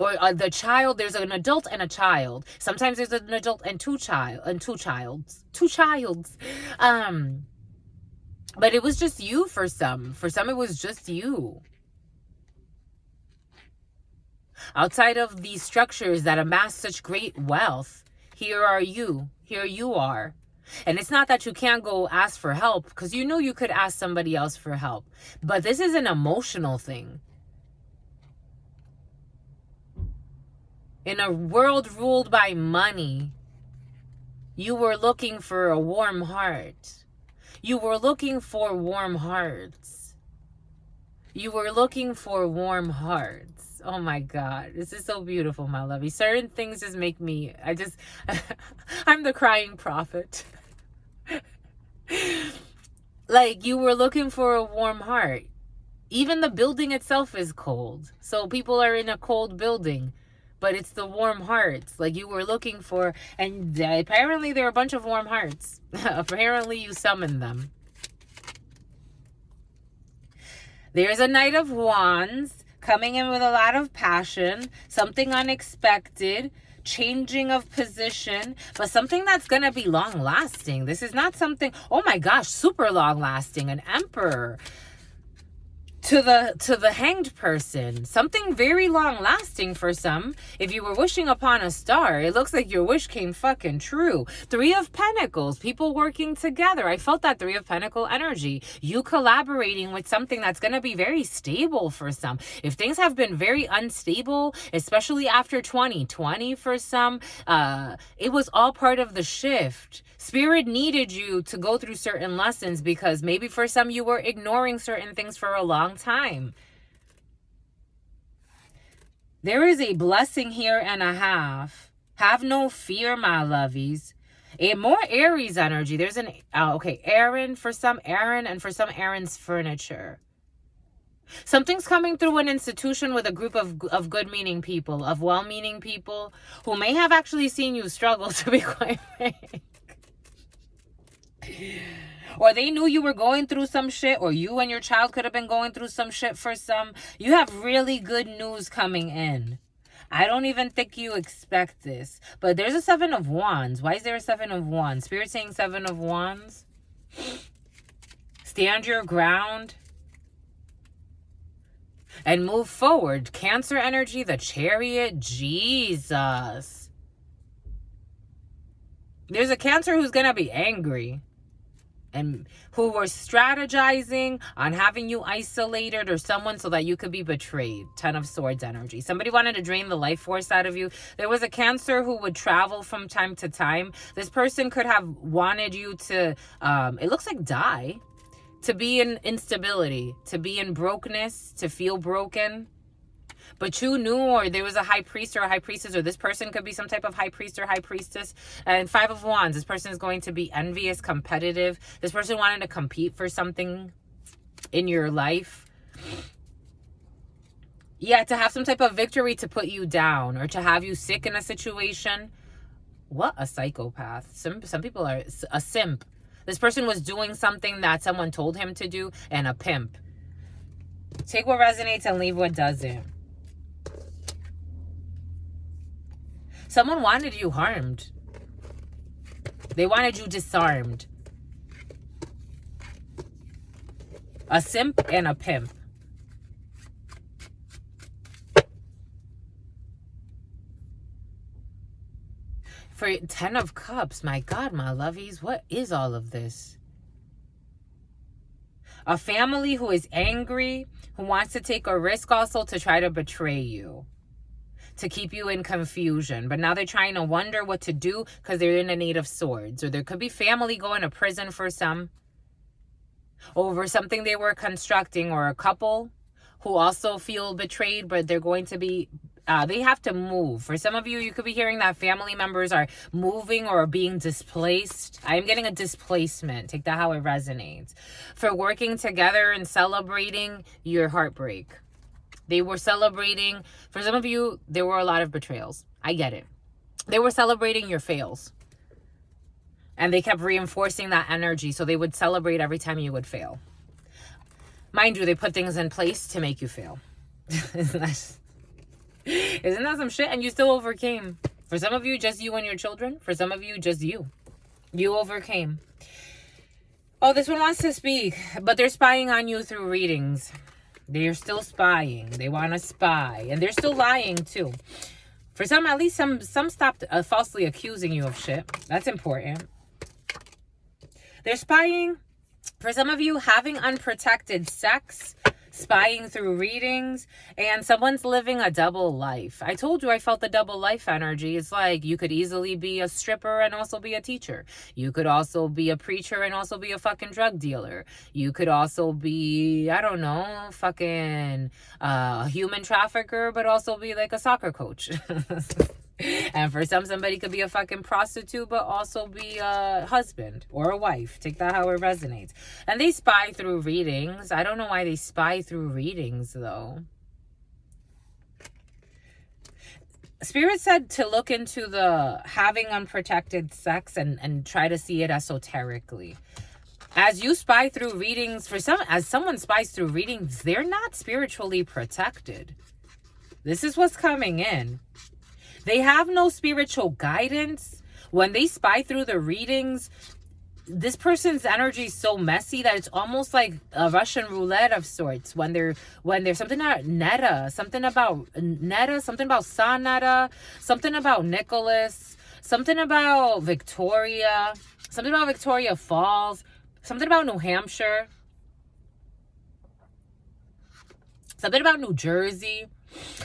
Or the child, there's an adult and a child. Sometimes there's an adult and two childs. But it was just you for some. For some, it was just you. Outside of these structures that amass such great wealth, here are you. Here you are. And it's not that you can't go ask for help, because you know you could ask somebody else for help. But this is an emotional thing. In a world ruled by money, you were looking for a warm heart. You were looking for warm hearts. You were looking for warm hearts. Oh my God, this is so beautiful, my lovey. Certain things just make me, I'm the crying prophet. Like, you were looking for a warm heart. Even the building itself is cold. So people are in a cold building, but it's the warm hearts like you were looking for. And apparently there are a bunch of warm hearts. Apparently you summoned them. There's a Knight of Wands coming in with a lot of passion, something unexpected, changing of position, but something that's going to be long lasting. This is not something, oh my gosh, super long lasting, an Emperor. To the Hanged person, something very long lasting for some. If you were wishing upon a star, it looks like your wish came fucking true. 3 of Pentacles, people working together. I felt that 3 of Pentacle energy. You collaborating with something that's going to be very stable for some. If things have been very unstable, especially after 2020 for some, it was all part of the shift. Spirit needed you to go through certain lessons, because maybe for some you were ignoring certain things for a long time. There is a blessing here and a half. Have no fear, my lovies. A more Aries energy. There's an, okay, Aaron for some, Aaron, and for some, Aaron's furniture. Something's coming through an institution with a group of good-meaning people, of well-meaning people who may have actually seen you struggle, to be quite frank. Or they knew you were going through some shit, or you and your child could have been going through some shit for some. You have really good news coming in. I don't even think you expect this. But there's a 7 of Wands. Why is there a 7 of Wands? Spirit saying 7 of Wands. Stand your ground and move forward. Cancer energy, the Chariot. Jesus. There's a Cancer who's going to be angry, and who were strategizing on having you isolated or someone so that you could be betrayed. 10 of Swords energy. Somebody wanted to drain the life force out of you. There was a Cancer who would travel from time to time. This person could have wanted you to, it looks like die. to be in instability, to be in brokenness, to feel broken. But you knew, or there was a high priest or a high priestess, or this person could be some type of high priest or high priestess. And 5 of Wands, this person is going to be envious, competitive. This person wanted to compete for something in your life. Yeah, to have some type of victory to put you down, or to have you sick in a situation. What a psychopath. Some people are a simp. This person was doing something that someone told him to do, and a pimp. Take what resonates and leave what doesn't. Someone wanted you harmed. They wanted you disarmed. A simp and a pimp. For 10 of Cups, my God, my lovies, what is all of this? A family who is angry, who wants to take a risk also to try to betray you, to keep you in confusion. But now they're trying to wonder what to do because they're in the Eight of Swords. Or there could be family going to prison for some, over something they were constructing, or a couple who also feel betrayed, but they're going to be, they have to move. For some of you, you could be hearing that family members are moving or being displaced. I'm getting a displacement. Take that how it resonates. For working together and celebrating your heartbreak. They were celebrating. For some of you, there were a lot of betrayals. I get it. They were celebrating your fails. And they kept reinforcing that energy. So they would celebrate every time you would fail. Mind you, they put things in place to make you fail. Isn't that some shit? And you still overcame. For some of you, just you and your children. For some of you, just you. You overcame. Oh, this one wants to speak. But they're spying on you through readings. They're still spying. They want to spy. And they're still lying too. For some, at least some stopped falsely accusing you of shit. That's important. They're spying. For some of you, having unprotected sex, spying through readings, and someone's living a double life. I told you I felt the double life energy. It's like you could easily be a stripper and also be a teacher. You could also be a preacher and also be a fucking drug dealer. You could also be, I don't know, fucking a human trafficker, but also be like a soccer coach. And for somebody could be a fucking prostitute, but also be a husband or a wife. Take that how it resonates. And they spy through readings. I don't know why they spy through readings, though. Spirit said to look into the having unprotected sex and try to see it esoterically. As you spy through readings, as someone spies through readings, they're not spiritually protected. This is what's coming in. They have no spiritual guidance. When they spy through the readings, this person's energy is so messy that it's almost like a Russian roulette of sorts. When they're something about Netta, something about Sanetta, something about Nicholas, something about Victoria, something about Victoria Falls, something about New Hampshire, something about New Jersey.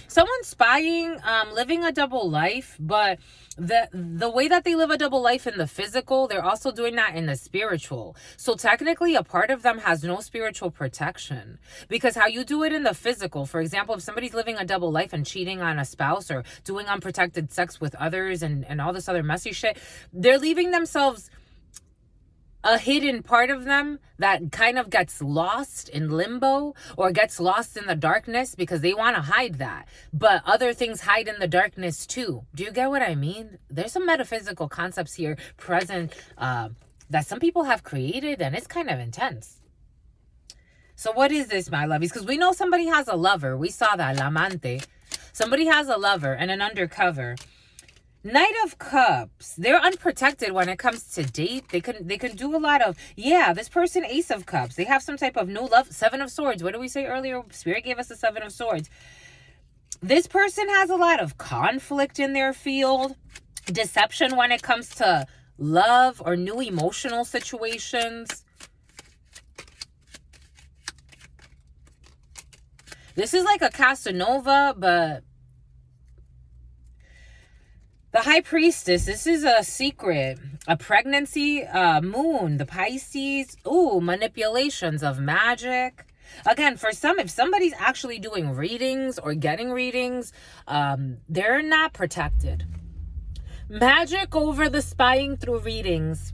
Someone's spying, living a double life, but the way that they live a double life in the physical, they're also doing that in the spiritual. So technically, a part of them has no spiritual protection, because how you do it in the physical, for example, if somebody's living a double life and cheating on a spouse or doing unprotected sex with others and all this other messy shit, they're leaving themselves a hidden part of them that kind of gets lost in limbo or gets lost in the darkness because they want to hide that. But other things hide in the darkness too. Do you get what I mean? There's some metaphysical concepts here present that some people have created, and it's kind of intense. So what is this, my lovies? Because we know somebody has a lover. We saw that, la amante. Somebody has a lover and an undercover. Knight of Cups. They're unprotected when it comes to date. They can do a lot of, this person, Ace of Cups. They have some type of new love. 7 of Swords. What did we say earlier? Spirit gave us the 7 of Swords. This person has a lot of conflict in their field. Deception when it comes to love or new emotional situations. This is like a Casanova, but The High Priestess, this is a secret, a pregnancy, moon, the Pisces, ooh, manipulations of magic. Again, for some, if somebody's actually doing readings or getting readings, they're not protected. Magic over the spying through readings.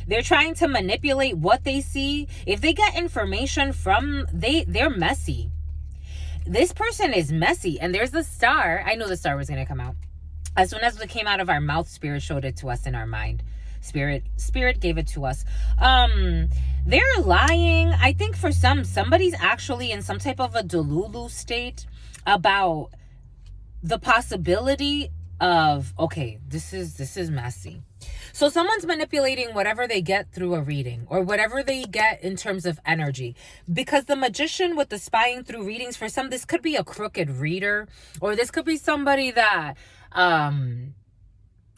They're trying to manipulate what they see. If they get information from, they're messy. This person is messy. And there's the star. I knew the star was going to come out. As soon as it came out of our mouth, Spirit showed it to us in our mind. Spirit gave it to us. They're lying. I think for somebody's actually in some type of a delulu state about the possibility of, okay, this is messy. So someone's manipulating whatever they get through a reading or whatever they get in terms of energy. Because the magician with the spying through readings, for some, this could be a crooked reader, or this could be somebody that,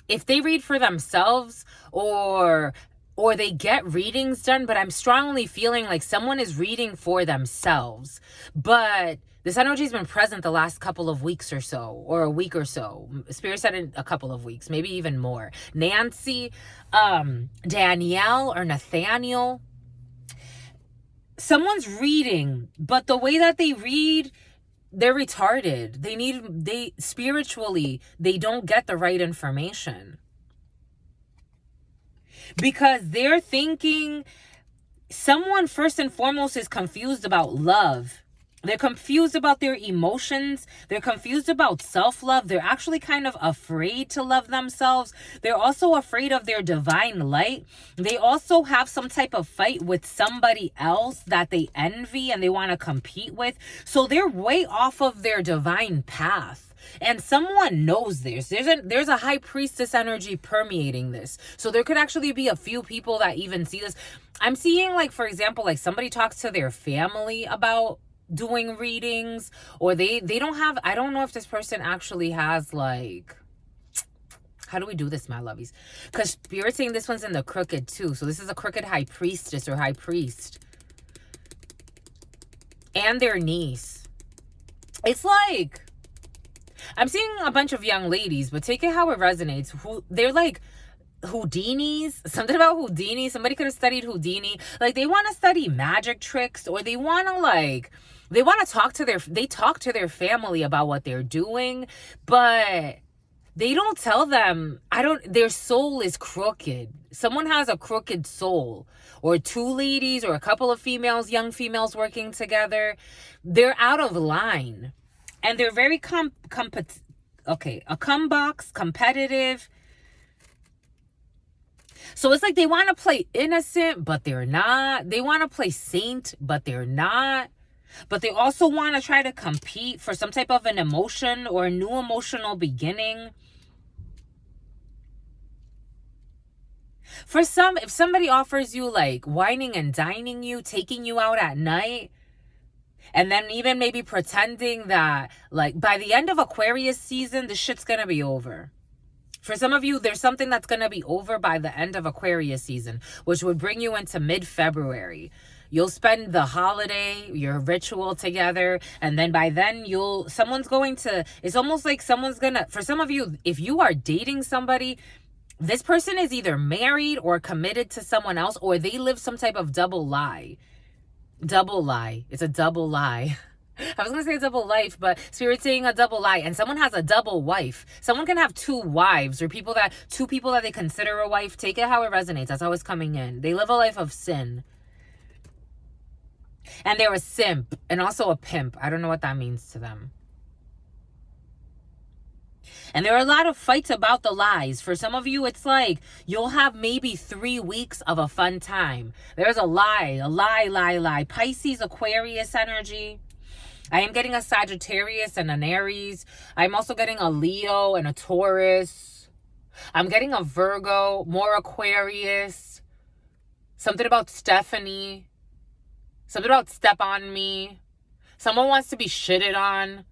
if they read for themselves or they get readings done, but I'm strongly feeling like someone is reading for themselves. But this energy has been present the last couple of weeks or so, or a week or so. Spirit said in a couple of weeks, maybe even more. Nancy, Danielle, or Nathaniel. Someone's reading, but the way that they read, they're retarded. Spiritually, they don't get the right information. Because they're thinking someone first and foremost is confused about love. They're confused about their emotions. They're confused about self-love. They're actually kind of afraid to love themselves. They're also afraid of their divine light. They also have some type of fight with somebody else that they envy and they want to compete with. So they're way off of their divine path. And someone knows this. There's a high priestess energy permeating this. So there could actually be a few people that even see this. I'm seeing, like, for example, like somebody talks to their family about doing readings, or they don't have, I don't know if this person actually has, like, how do we do this, my lovies? Because Spirit's saying this one's in the crooked too. So this is a crooked high priestess or high priest. And their niece. It's like, I'm seeing a bunch of young ladies, but take it how it resonates. They're like Houdinis, something about Houdini. Somebody could have studied Houdini. Like, they want to study magic tricks, or they want to talk to their family about what they're doing, but they don't tell them. Their soul is crooked. Someone has a crooked soul, or two ladies or a couple of females, young females working together. They're out of line. And they're very competitive. So it's like they want to play innocent, but they're not. They want to play saint, but they're not. But they also want to try to compete for some type of an emotion or a new emotional beginning. For some, if somebody offers you, like, whining and dining you, taking you out at night, and then even maybe pretending that, like, by the end of Aquarius season, this shit's going to be over. For some of you, there's something that's going to be over by the end of Aquarius season, which would bring you into mid-February. You'll spend the holiday, your ritual together, and then by then it's almost like someone's going to, for some of you, if you are dating somebody, this person is either married or committed to someone else, or they live some type of double lie. Double lie. It's a double lie. I was going to say a double life, but Spirit's saying a double lie. And someone has a double wife. Someone can have two wives, or two people that they consider a wife. Take it how it resonates. That's how it's coming in. They live a life of sin. And they're a simp and also a pimp. I don't know what that means to them. And there are a lot of fights about the lies. For some of you, it's like you'll have maybe 3 weeks of a fun time. There's a lie. Pisces, Aquarius energy. I am getting a Sagittarius and an Aries. I'm also getting a Leo and a Taurus. I'm getting a Virgo, more Aquarius. Something about Stephanie. Something about step on me. Someone wants to be shitted on.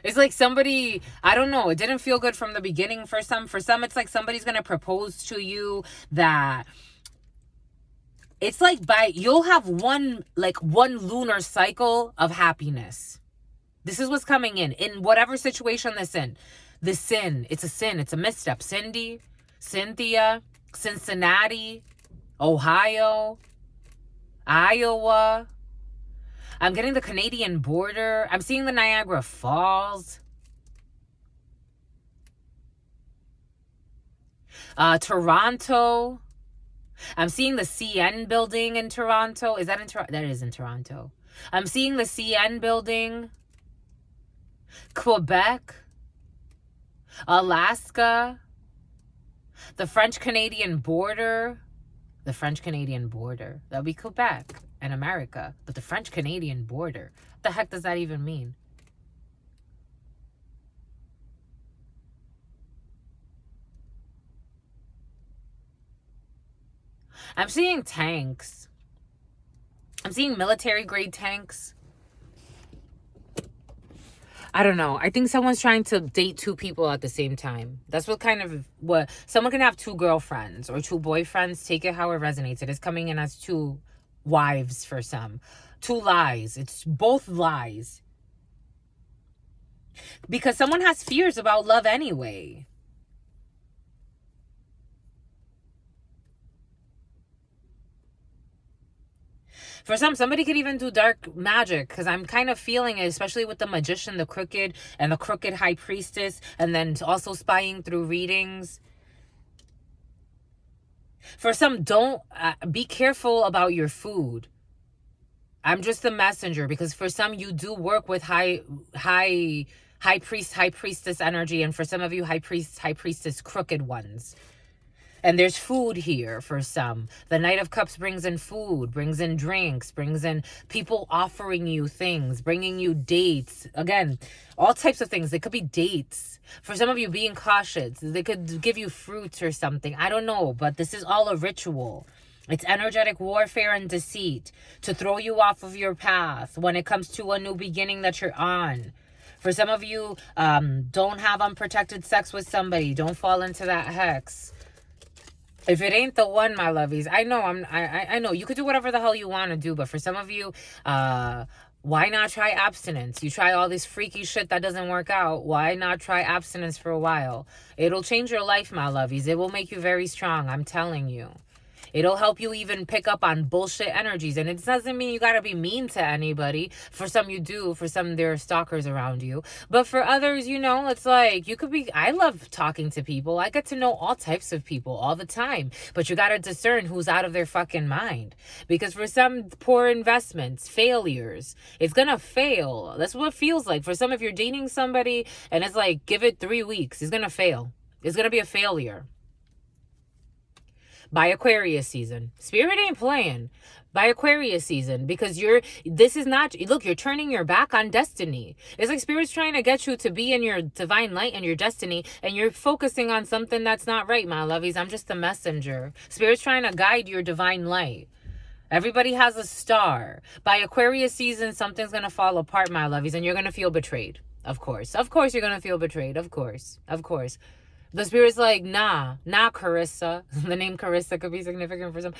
It's like somebody, I don't know, it didn't feel good from the beginning for some. For some, it's like somebody's going to propose to you that it's like you'll have one lunar cycle of happiness. This is what's coming in whatever situation this in. The sin. It's a sin. It's a misstep. Cindy, Cynthia, Cincinnati, Ohio, Iowa. I'm getting the Canadian border. I'm seeing the Niagara Falls. Toronto. I'm seeing the CN building in Toronto. Is that in Toronto? That is in Toronto. I'm seeing the CN building. Quebec. Alaska. The French-Canadian border. The French-Canadian border. That would be Quebec and America. But the French-Canadian border. What the heck does that even mean? I'm seeing tanks. I'm seeing military-grade tanks. I don't know. I think someone's trying to date two people at the same time. That's what someone can have two girlfriends or two boyfriends. Take it how it resonates. It is coming in as two wives for some. Two lies. It's both lies. Because someone has fears about love anyway. For somebody could even do dark magic, because I'm kind of feeling it, especially with the magician, the crooked, and the crooked high priestess, and then also spying through readings. For some, don't be careful about your food. I'm just the messenger, because for some, you do work with high priest, high priestess energy, and for some of you, high priest, high priestess, crooked ones. And there's food here for some. The Knight of Cups brings in food, brings in drinks, brings in people offering you things, bringing you dates. Again, all types of things. They could be dates. For some of you, being cautious. They could give you fruits or something. I don't know, but this is all a ritual. It's energetic warfare and deceit to throw you off of your path when it comes to a new beginning that you're on. For some of you, don't have unprotected sex with somebody. Don't fall into that hex. If it ain't the one, my lovies, I know I know you could do whatever the hell you want to do, but for some of you, why not try abstinence? You try all this freaky shit that doesn't work out. Why not try abstinence for a while? It'll change your life, my lovies. It will make you very strong. I'm telling you. It'll help you even pick up on bullshit energies. And it doesn't mean you got to be mean to anybody. For some you do. For some there are stalkers around you. But for others, you know, it's like you could be... I love talking to people. I get to know all types of people all the time. But you got to discern who's out of their fucking mind. Because for some, poor investments, failures, it's going to fail. That's what it feels like. For some, if you're dating somebody and it's like, give it 3 weeks, it's going to fail. It's going to be a failure. By Aquarius season. Spirit ain't playing. By Aquarius season. Because you're turning your back on destiny. It's like Spirit's trying to get you to be in your divine light and your destiny. And you're focusing on something that's not right, my lovies. I'm just the messenger. Spirit's trying to guide your divine light. Everybody has a star. By Aquarius season, something's going to fall apart, my lovies. And you're going to feel betrayed. Of course. Of course you're going to feel betrayed. Of course. Of course. The Spirit's like, nah, Carissa. The name Carissa could be significant for some.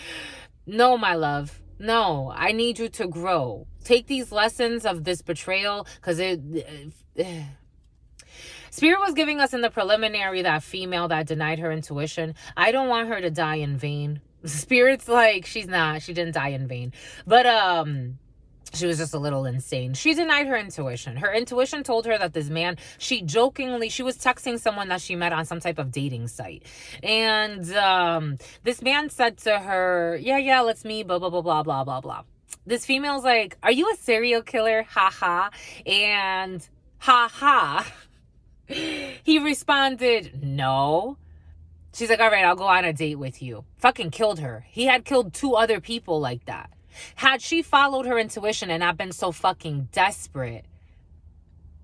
No, my love. No, I need you to grow. Take these lessons of this betrayal, because Spirit was giving us in the preliminary that female that denied her intuition. I don't want her to die in vain. Spirit's like, she didn't die in vain. But, she was just a little insane. She denied her intuition. Her intuition told her that this man, she was texting someone that she met on some type of dating site. And this man said to her, yeah, let's meet, blah, blah, blah, blah, blah, blah, blah. This female's like, are you a serial killer? Ha ha. And ha ha. He responded, no. She's like, all right, I'll go on a date with you. Fucking killed her. He had killed 2 other people like that. Had she followed her intuition and not been so fucking desperate,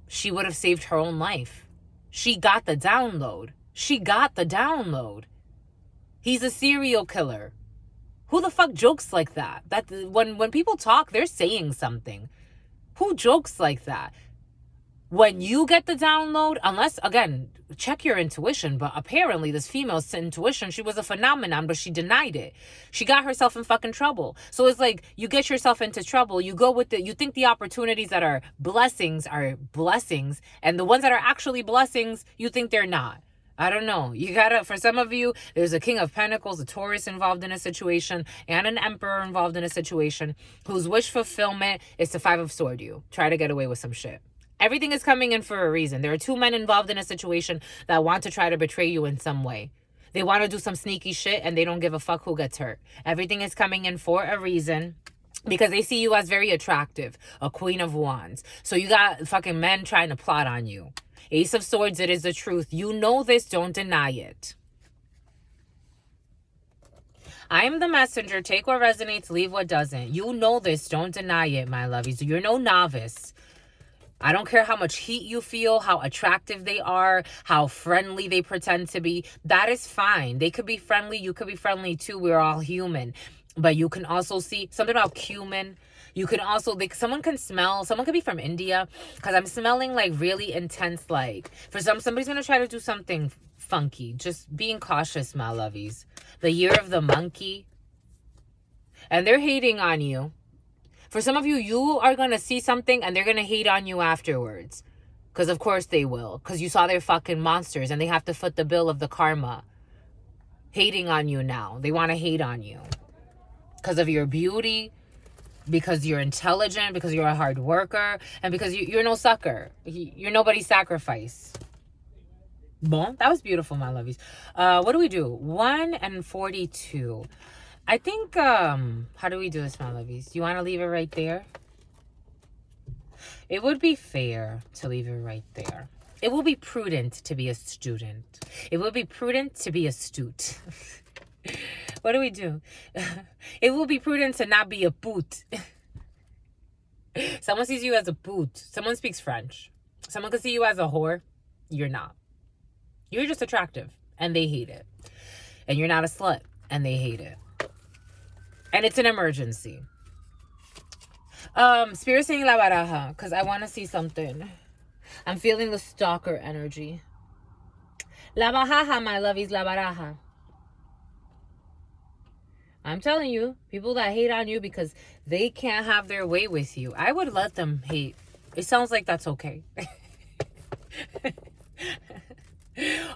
she would have saved her own life. She got the download. He's a serial killer. Who the fuck jokes like that? When people talk, they're saying something. Who jokes like that? When you get the download, unless, again, check your intuition, but apparently this female's intuition, she was a phenomenon, but she denied it. She got herself in fucking trouble. So it's like, you get yourself into trouble, you go with it, you think the opportunities that are blessings, and the ones that are actually blessings, you think they're not. I don't know. You gotta, for some of you, there's a King of Pentacles, a Taurus involved in a situation, and an Emperor involved in a situation whose wish fulfillment is to Five of Swords you. Try to get away with some shit. Everything is coming in for a reason. There are two men involved in a situation that want to try to betray you in some way. They want to do some sneaky shit and they don't give a fuck who gets hurt. Everything is coming in for a reason because they see you as very attractive, a Queen of Wands. So you got fucking men trying to plot on you. Ace of Swords, it is the truth. You know this, don't deny it. I am the messenger. Take what resonates, leave what doesn't. You know this, don't deny it, my lovies. You're no novice. I don't care how much heat you feel, how attractive they are, how friendly they pretend to be. That is fine. They could be friendly. You could be friendly too. We're all human. But you can also see something about cumin. You can also, someone can smell, someone could be from India, because I'm smelling like really intense, like, for somebody's going to try to do something funky. Just being cautious, my lovies. The year of the monkey. And they're hating on you. For some of you, you are going to see something and they're going to hate on you afterwards. Because of course they will. Because you saw they're fucking monsters and they have to foot the bill of the karma. Hating on you now. They want to hate on you. Because of your beauty. Because you're intelligent. Because you're a hard worker. And because you're no sucker. You're nobody's sacrifice. Bon, that was beautiful, my lovies. What do we do? 1 and 42. I think, how do we do this, my lovies? You want to leave it right there? It would be fair to leave it right there. It will be prudent to be a student. It will be prudent to be astute. What do we do? It will be prudent to not be a boot. Someone sees you as a boot. Someone speaks French. Someone could see you as a whore. You're not. You're just attractive, and they hate it. And you're not a slut, and they hate it. And it's an emergency. Spirit saying la baraja, because I want to see something. I'm feeling the stalker energy. La baraja, my lovies, la baraja. I'm telling you, people that hate on you because they can't have their way with you, I would let them hate. It sounds like that's okay.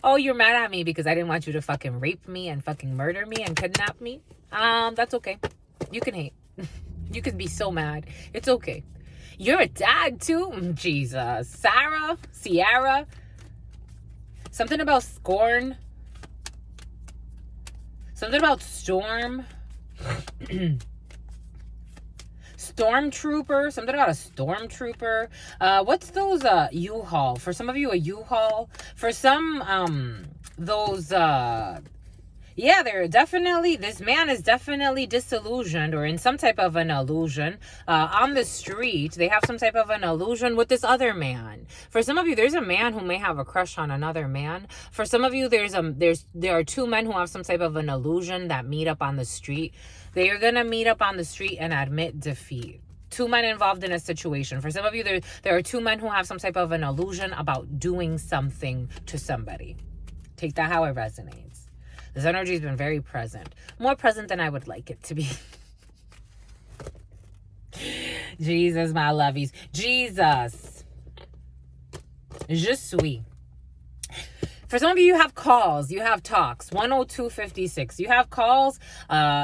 Oh, you're mad at me because I didn't want you to fucking rape me and fucking murder me and kidnap me? That's okay. You can hate. You can be so mad. It's okay. You're a dad too? Jesus. Sierra. Something about scorn. Something about storm. Stormtrooper. Something about a stormtrooper. What's those U-Haul? For some of you, a U-Haul. For some, those yeah, they're definitely, this man is definitely disillusioned or in some type of an illusion. On the street, they have some type of an illusion with this other man. For some of you, there's a man who may have a crush on another man. For some of you, there are two men who have some type of an illusion that meet up on the street. They are going to meet up on the street and admit defeat. Two men involved in a situation. For some of you, there are two men who have some type of an illusion about doing something to somebody. Take that how it resonates. This energy has been very present. More present than I would like it to be. Jesus, my lovies. Jesus. Je suis. For some of you, you have calls, you have talks, 10256. You have calls,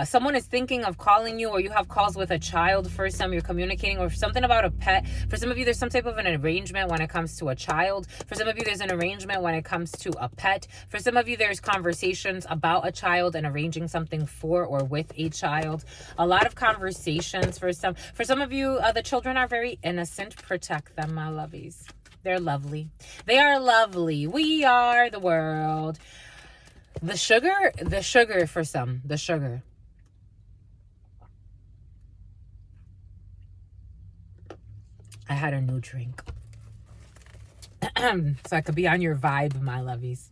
someone is thinking of calling you, or you have calls with a child for some, you're communicating, or something about a pet. For some of you, there's some type of an arrangement when it comes to a child. For some of you, there's an arrangement when it comes to a pet. For some of you, there's conversations about a child and arranging something for or with a child. A lot of conversations for some. For some of you, the children are very innocent. Protect them, my lovies. They're lovely. They are lovely. We are the world. The sugar for some. The sugar. I had a new drink. So I could be on your vibe, my lovies.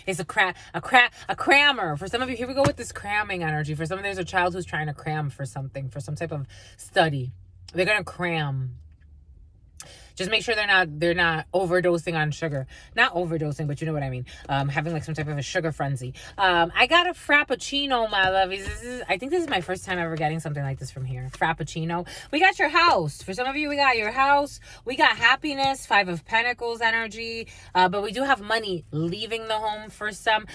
It's a crammer. For some of you, here we go with this cramming energy. For some of you, there's a child who's trying to cram for something, for some type of study. They're going to cram. Just make sure they're not overdosing on sugar. Not overdosing, but you know what I mean. Having like some type of a sugar frenzy. I got a Frappuccino, my lovies. I think this is my first time ever getting something like this from here. Frappuccino. We got your house. For some of you, we got your house. We got happiness, 5 of Pentacles energy. But we do have money leaving the home for some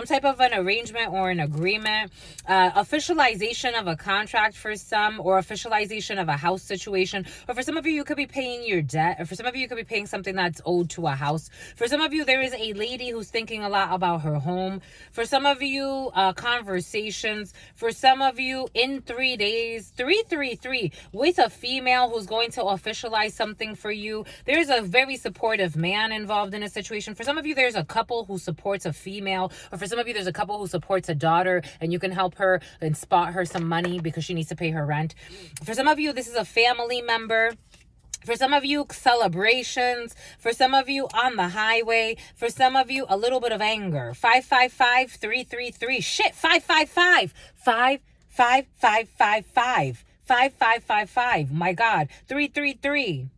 type of an arrangement or an agreement. Officialization of a contract for some, or officialization of a house situation. Or for some of you, you could be paying your debt. Or for some of you, you could be paying something that's owed to a house. For some of you, there is a lady who's thinking a lot about her home. For some of you, conversations. For some of you, in 3 days, 333, with a female who's going to officialize something for you. There's a very supportive man involved in a situation. For some of you, there's a couple who supports a female. Or for some of you, there's a couple who supports a daughter, and you can help her and spot her some money because she needs to pay her rent. For some of you, this is a family member. For some of you, celebrations. For some of you, on the highway. For some of you, a little bit of anger. 555 333. Shit, 555 55555 5555. My God, 333.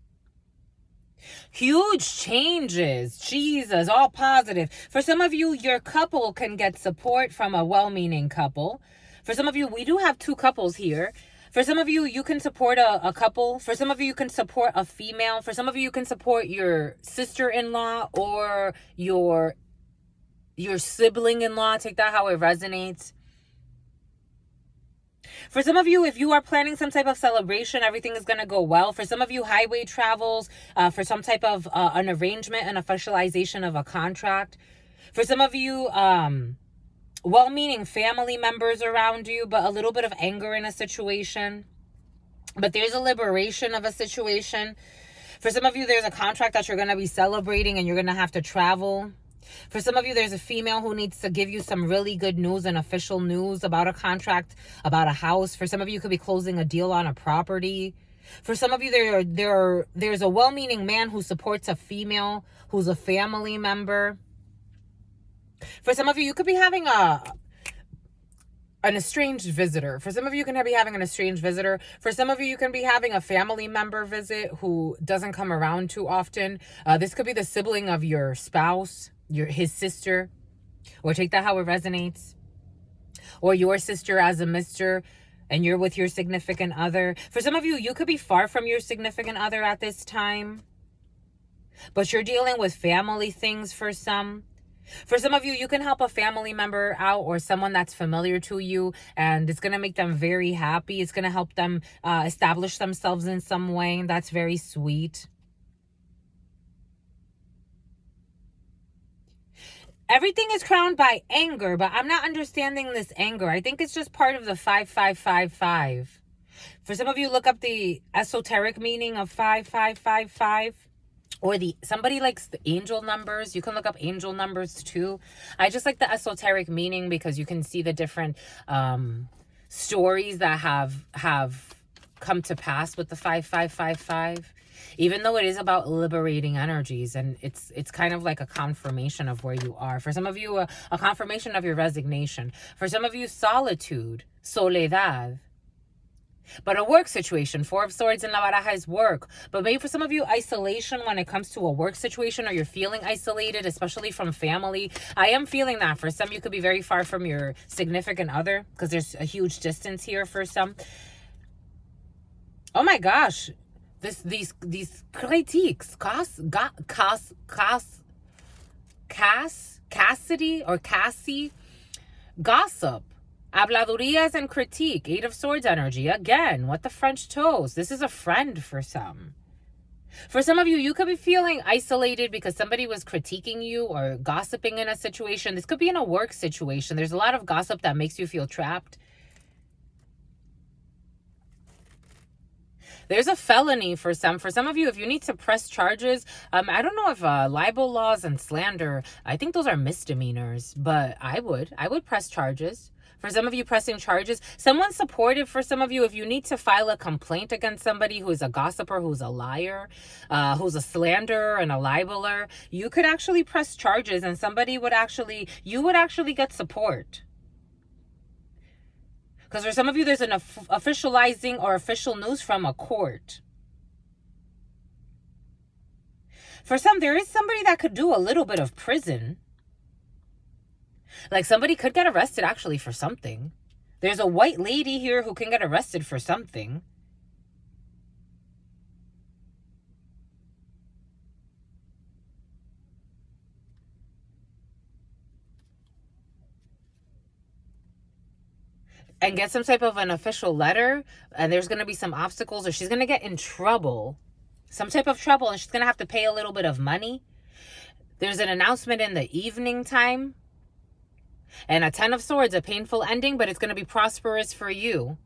Huge changes. Jesus, all positive. For some of you, your couple can get support from a well-meaning couple. For some of you, we do have 2 couples here. For some of you, you can support a couple. For some of you, you can support a female. For some of you, you can support your sister-in-law or your sibling-in-law. Take that how it resonates. For some of you, if you are planning some type of celebration, everything is going to go well. For some of you, highway travels, for some type of an arrangement, an officialization of a contract. For some of you, well-meaning family members around you, but a little bit of anger in a situation. But there's a liberation of a situation. For some of you, there's a contract that you're going to be celebrating and you're going to have to travel. For some of you, there's a female who needs to give you some really good news and official news about a contract, about a house. For some of you, you could be closing a deal on a property. For some of you, there's a well-meaning man who supports a female who's a family member. For some of you, you could be having an estranged visitor. For some of you, you can be having an estranged visitor. For some of you, you can be having a family member visit who doesn't come around too often. This could be the sibling of your spouse, his sister, or take that how it resonates. Or your sister as a mister, and you're with your significant other. For some of you, you could be far from your significant other at this time, but you're dealing with family things for some. For some of you, you can help a family member out or someone that's familiar to you, and it's going to make them very happy. It's going to help them establish themselves in some way. That's very sweet. Everything is crowned by anger, but I'm not understanding this anger. I think it's just part of the 5555. For some of you, look up the esoteric meaning of 5555. Or somebody likes the angel numbers. You can look up angel numbers too. I just like the esoteric meaning because you can see the different stories that have come to pass with the 5555. Even though it is about liberating energies, and it's kind of like a confirmation of where you are. For some of you, a confirmation of your resignation. For some of you, solitude, soledad. But a work situation, 4 of Swords in La Baraja is work. But maybe for some of you, isolation when it comes to a work situation, or you're feeling isolated, especially from family. I am feeling that. For some, you could be very far from your significant other because there's a huge distance here for some. Oh my gosh. These critiques, Cassie, gossip. Habladurías and critique. 8 of Swords energy. Again, what the French toast. This is a friend for some. For some of you, you could be feeling isolated because somebody was critiquing you or gossiping in a situation. This could be in a work situation. There's a lot of gossip that makes you feel trapped. There's a felony for some. For some of you, if you need to press charges, I don't know if libel laws and slander, I think those are misdemeanors, but I would press charges. For some of you, pressing charges. Someone supportive for some of you. If you need to file a complaint against somebody who is a gossiper, who's a liar, who's a slanderer and a libeler, you could actually press charges and you would actually get support. Because for some of you, there's an officializing or official news from a court. For some, there is somebody that could do a little bit of prison. Like somebody could get arrested actually for something. There's a white lady here who can get arrested for something. And get some type of an official letter, and there's going to be some obstacles, or she's going to get in trouble, some type of trouble, and she's going to have to pay a little bit of money. There's an announcement in the evening time, and a 10 of Swords, a painful ending, but it's going to be prosperous for you.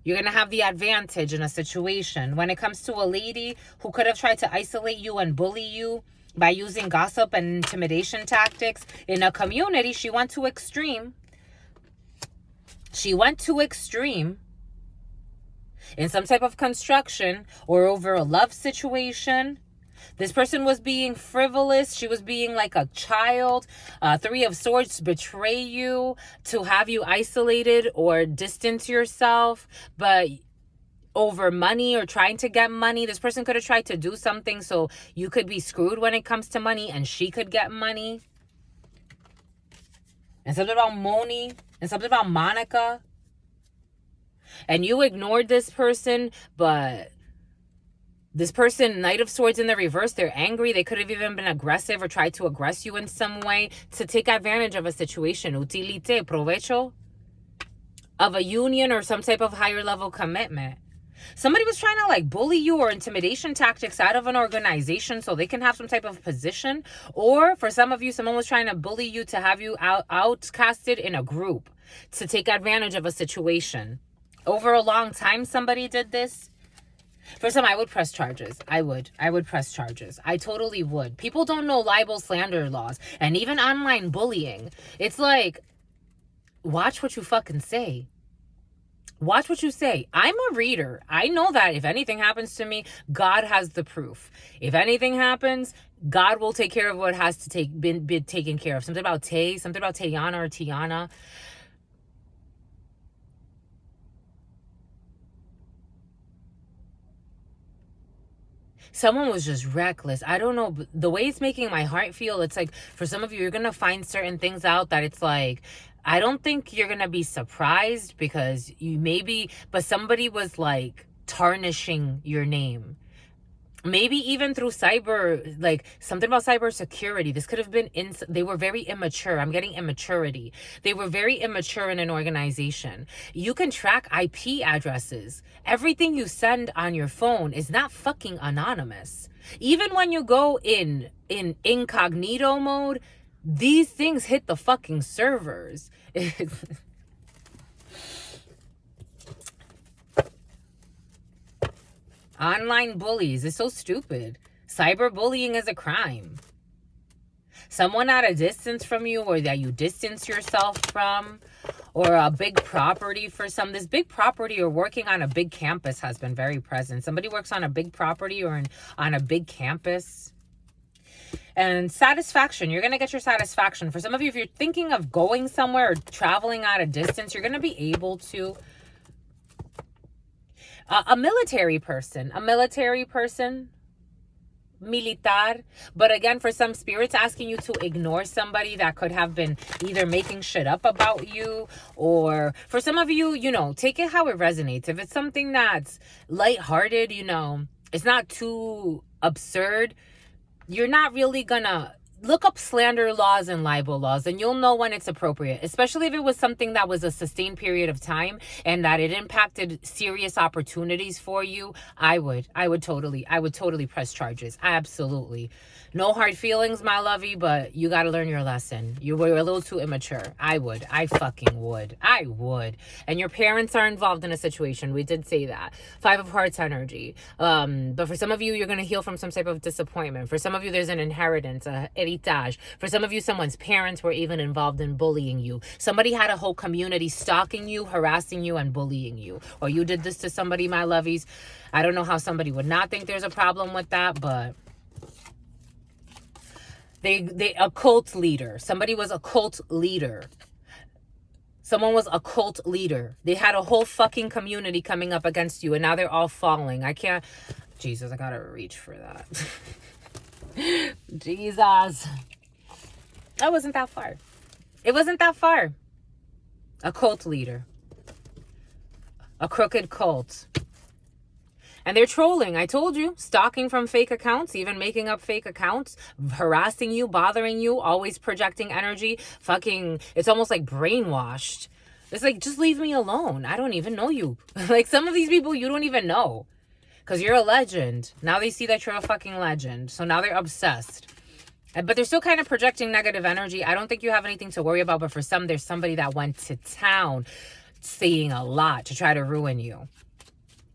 You're going to have the advantage in a situation. When it comes to a lady who could have tried to isolate you and bully you by using gossip and intimidation tactics in a community, she went to extreme. She went to extreme in some type of construction or over a love situation. This person was being frivolous. She was being like a child. 3 of Swords, betray you to have you isolated or distance yourself, but over money or trying to get money. This person could have tried to do something so you could be screwed when it comes to money and she could get money. And something about Moni and something about Monica. And you ignored this person, but this person, Knight of Swords in the reverse, they're angry. They could have even been aggressive or tried to aggress you in some way to take advantage of a situation. Utilité, provecho of a union or some type of higher level commitment. Somebody was trying to like bully you or intimidation tactics out of an organization so they can have some type of position. Or for some of you, someone was trying to bully you to have you outcasted in a group to take advantage of a situation. Over a long time, somebody did this. For some, I would press charges. I would press charges. I totally would. People don't know libel slander laws and even online bullying. It's like, watch what you fucking say. Watch what you say. I'm a reader. I know that if anything happens to me, God has the proof. If anything happens, God will take care of what has to be taken care of. Something about something about Tayana or Tiana. Someone was just reckless. I don't know. The way it's making my heart feel, it's like for some of you, you're going to find certain things out that it's like, I don't think you're going to be surprised because you maybe, but somebody was like tarnishing your name. Maybe even through cyber, like something about cyber security. This could have been, they were very immature. I'm getting immaturity. They were very immature in an organization. You can track IP addresses. Everything you send on your phone is not fucking anonymous. Even when you go in incognito mode, these things hit the fucking servers. Online bullies is so stupid. Cyberbullying is a crime. Someone at a distance from you or that you distance yourself from, or a big property for some. This big property or working on a big campus has been very present. Somebody works on a big property or on a big campus. And satisfaction, you're going to get your satisfaction. For some of you, if you're thinking of going somewhere or traveling at a distance, you're going to be able to. A military person, militar. But again, for some spirits asking you to ignore somebody that could have been either making shit up about you, or for some of you, you know, take it how it resonates. If it's something that's lighthearted, you know, it's not too absurd, you're not really gonna look up slander laws and libel laws and you'll know when it's appropriate, especially if it was something that was a sustained period of time and that it impacted serious opportunities for you. I would totally press charges. Absolutely. No hard feelings, my lovey, but you got to learn your lesson. You were a little too immature. I fucking would. I would. And your parents are involved in a situation. We did say that. 5 of Hearts energy. But for some of you, you're going to heal from some type of disappointment. For some of you, there's an inheritance, a heritage. For some of you, someone's parents were even involved in bullying you. Somebody had a whole community stalking you, harassing you, and bullying you. Or you did this to somebody, my lovies. I don't know how somebody would not think there's a problem with that, but a cult leader. Somebody was a cult leader. Someone was a cult leader. They had a whole fucking community coming up against you, and now they're all falling. I can't. Jesus, I gotta reach for that. Jesus. That wasn't that far. It wasn't that far. A cult leader. A crooked cult. And they're trolling. I told you. Stalking from fake accounts, even making up fake accounts, harassing you, bothering you, always projecting energy. Fucking, it's almost like brainwashed. It's like, just leave me alone. I don't even know you. Like, some of these people you don't even know. Because you're a legend. Now they see that you're a fucking legend. So now they're obsessed. But they're still kind of projecting negative energy. I don't think you have anything to worry about. But for some, there's somebody that went to town saying a lot to try to ruin you.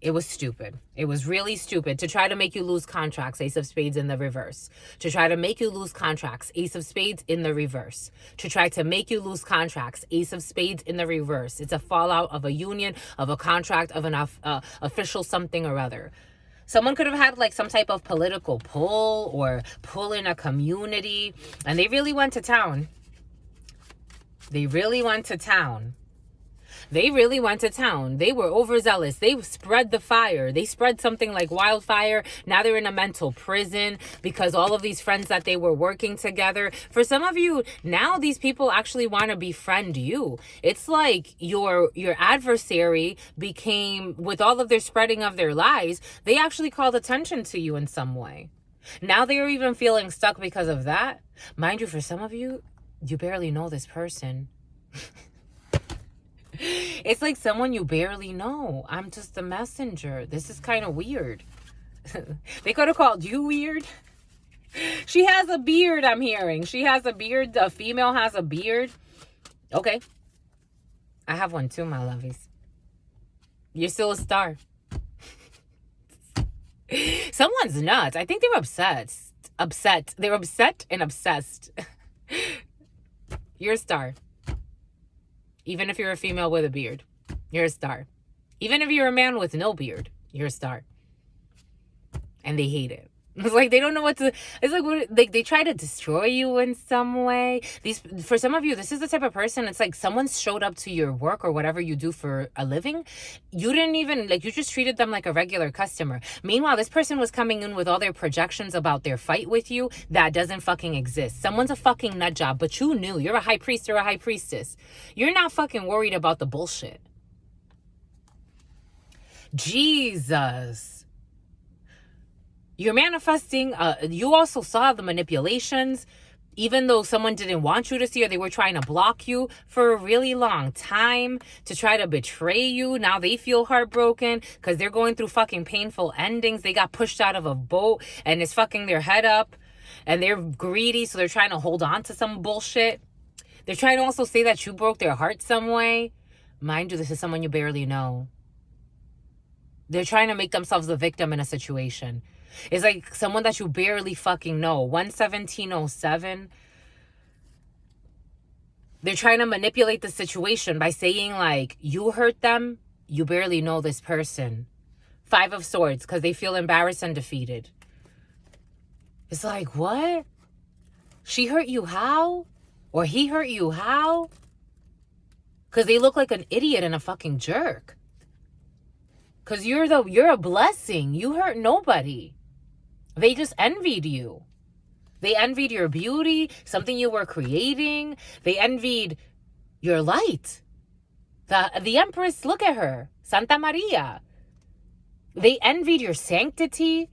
It was stupid. It was really stupid to try to make you lose contracts, Ace of Spades in the reverse. To try to make you lose contracts, Ace of Spades in the reverse. To try to make you lose contracts, Ace of Spades in the reverse. It's a fallout of a union, of a contract, of an official something or other. Someone could have had like some type of political pull or pull in a community. And they really went to town. They really went to town. They really went to town. They were overzealous. They spread the fire. They spread something like wildfire. Now they're in a mental prison because all of these friends that they were working together. For some of you, now these people actually want to befriend you. It's like your adversary became, with all of their spreading of their lies, they actually called attention to you in some way. Now they are even feeling stuck because of that. Mind you, for some of you, you barely know this person. It's like someone you barely know. I'm just a messenger. This is kind of weird. They could have called you weird. She has a beard, I'm hearing. She has a beard. A female has a beard. Okay. I have one too, my lovies. You're still a star. Someone's nuts. I think they're upset. They're upset and obsessed. You're a star. Even if you're a female with a beard, you're a star. Even if you're a man with no beard, you're a star. And they hate it. It's like they don't know what to. It's like they try to destroy you in some way. For some of you, this is the type of person. It's like someone showed up to your work or whatever you do for a living. You didn't even you just treated them like a regular customer. Meanwhile, this person was coming in with all their projections about their fight with you that doesn't fucking exist. Someone's a fucking nut job, but you knew. You're a high priest or a high priestess. You're not fucking worried about the bullshit. Jesus. You're manifesting. You also saw the manipulations, even though someone didn't want you to see, or they were trying to block you for a really long time to try to betray you. Now they feel heartbroken because they're going through fucking painful endings. They got pushed out of a boat and it's fucking their head up, and they're greedy, so they're trying to hold on to some bullshit. They're trying to also say that you broke their heart some way. Mind you, this is someone you barely know. They're trying to make themselves the victim in a situation. It's like someone that you barely fucking know. 11707. They're trying to manipulate the situation by saying like, you hurt them. You barely know this person. 5 of Swords, because they feel embarrassed and defeated. It's like, what? She hurt you how? Or he hurt you how? Because they look like an idiot and a fucking jerk. Because you're a blessing. You hurt nobody. They just envied you. They envied your beauty, something you were creating. They envied your light. The Empress, look at her. Santa Maria. They envied your sanctity.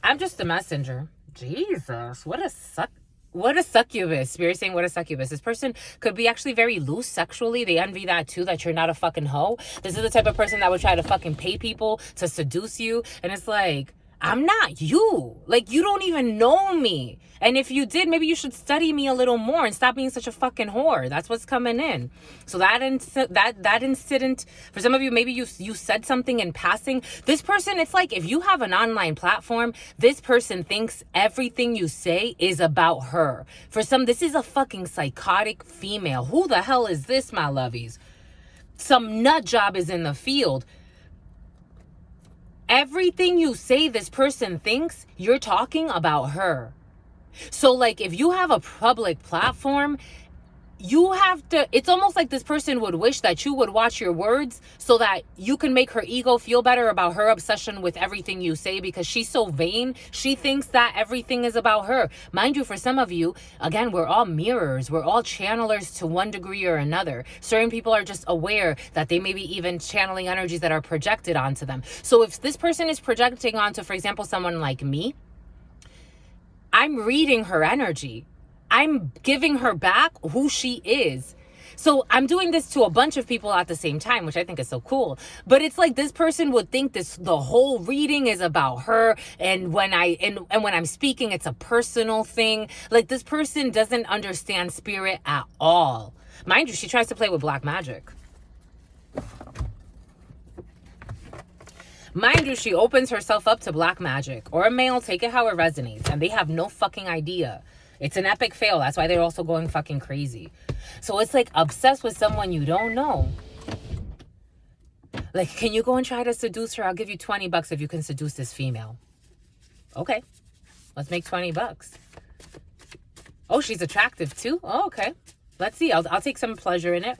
I'm just a messenger. Jesus, what a succubus. Spirit saying, what a succubus. This person could be actually very loose sexually. They envy that too, that you're not a fucking hoe. This is the type of person that would try to fucking pay people to seduce you. And it's like, I'm not you. Like, you don't even know me. And if you did, maybe you should study me a little more and stop being such a fucking whore. That's what's coming in. So that incident, for some of you, maybe you said something in passing. This person, it's like if you have an online platform, this person thinks everything you say is about her. For some, this is a fucking psychotic female. Who the hell is this, my lovies? Some nut job is in the field. Everything you say, this person thinks you're talking about her. So like if you have a public platform, you have to, it's almost like this person would wish that you would watch your words so that you can make her ego feel better about her obsession with everything you say, because she's so vain. She thinks that everything is about her. Mind you, for some of you, again, we're all mirrors. We're all channelers to one degree or another. Certain people are just aware that they may be even channeling energies that are projected onto them. So if this person is projecting onto, for example, someone like me, I'm reading her energy. I'm giving her back who she is. So I'm doing this to a bunch of people at the same time, which I think is so cool. But it's like this person would think the whole reading is about her. And when when I'm speaking, it's a personal thing. Like, this person doesn't understand spirit at all. Mind you, she tries to play with black magic. Mind you, she opens herself up to black magic or a male, take it how it resonates, and they have no fucking idea. It's an epic fail. That's why they're also going fucking crazy. So it's like obsessed with someone you don't know. Like, can you go and try to seduce her? I'll give you $20 if you can seduce this female. Okay, let's make $20. Oh, she's attractive too? Oh, okay. Let's see. I'll take some pleasure in it.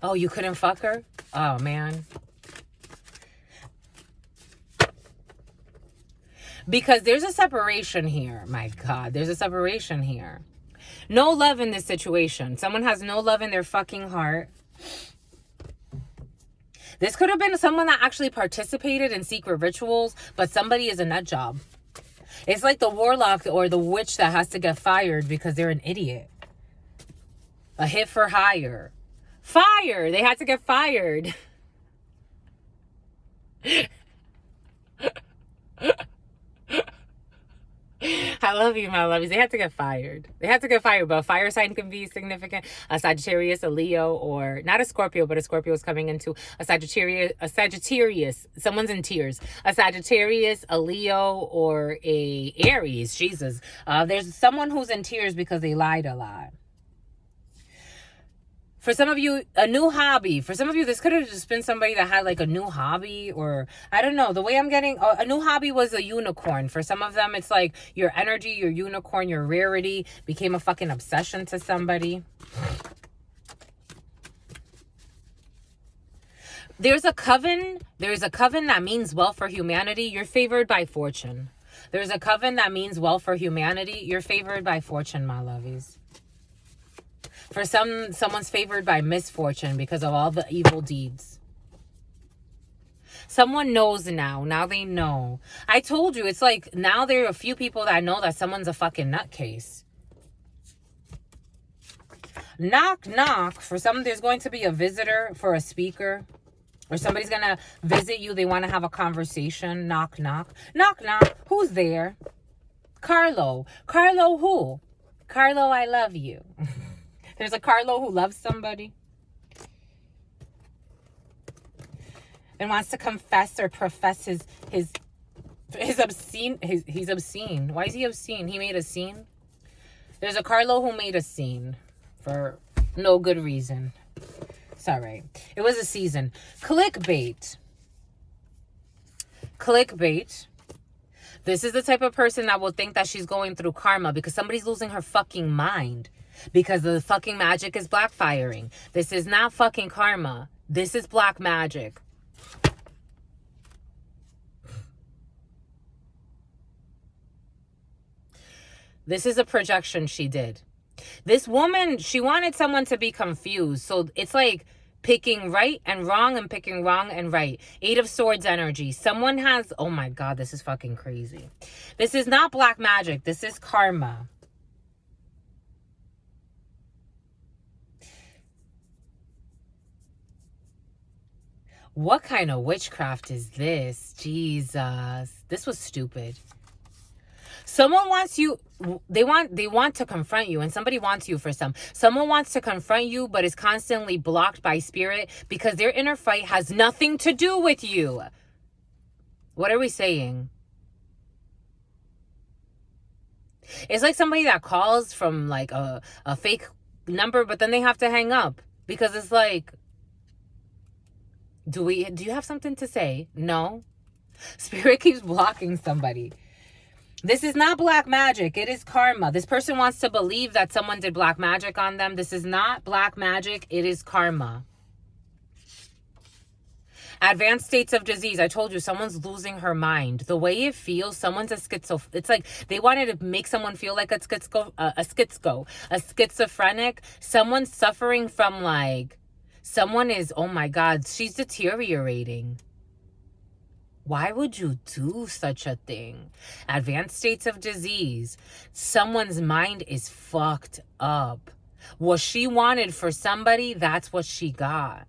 Oh, you couldn't fuck her? Oh, man. Because there's a separation here. My God, there's a separation here. No love in this situation. Someone has no love in their fucking heart. This could have been someone that actually participated in secret rituals, but somebody is a nut job. It's like the warlock or the witch that has to get fired because they're an idiot. A hit for hire. Fire! They had to get fired. I love you, my lovies. They had to get fired. They had to get fired, but a fire sign can be significant. A Sagittarius, a Leo, or not a Scorpio, but a Scorpio is coming into a Sagittarius. Someone's in tears. A Sagittarius, a Leo, or a Aries. Jesus. There's someone who's in tears because they lied a lot. For some of you, a new hobby. For some of you, this could have just been somebody that had like a new hobby, or I don't know. The way I'm getting, a new hobby was a unicorn. For some of them, it's like your energy, your unicorn, your rarity became a fucking obsession to somebody. There's a coven that means well for humanity. You're favored by fortune. There's a coven that means well for humanity. You're favored by fortune, my lovies. For someone's favored by misfortune because of all the evil deeds. Someone knows now. Now they know. I told you, it's like now there are a few people that know that someone's a fucking nutcase. Knock, knock. For some, there's going to be a visitor for a speaker. Or somebody's going to visit you. They want to have a conversation. Knock, knock. Knock, knock. Who's there? Carlo. Carlo who? Carlo, I love you. There's a Carlo who loves somebody and wants to confess or profess his obscene. He's obscene. Why is he obscene? He made a scene. There's a Carlo who made a scene for no good reason. It's all right. It was a season. Clickbait. Clickbait. This is the type of person that will think that she's going through karma because somebody's losing her fucking mind. Because the fucking magic is backfiring. This is not fucking karma. This is black magic. This is a projection she did. This woman, she wanted someone to be confused. So it's like picking right and wrong and picking wrong and right. 8 of Swords energy. Someone has, oh my God, this is fucking crazy. This is not black magic. This is karma. What kind of witchcraft is this? Jesus. This was stupid. Someone wants you, they want to confront you, and somebody wants you for someone wants to confront you, but is constantly blocked by spirit because their inner fight has nothing to do with you. What are we saying? It's like somebody that calls from like a fake number, but then they have to hang up because it's like, do you have something to say? No. Spirit keeps blocking somebody. This is not black magic. It is karma. This person wants to believe that someone did black magic on them. This is not black magic. It is karma. Advanced states of disease. I told you, someone's losing her mind. The way it feels, someone's a schizo. It's like they wanted to make someone feel like a schizophrenic. Someone's suffering from like, someone is, oh my God, she's deteriorating. Why would you do such a thing? Advanced states of disease. Someone's mind is fucked up. What she wanted for somebody, that's what she got.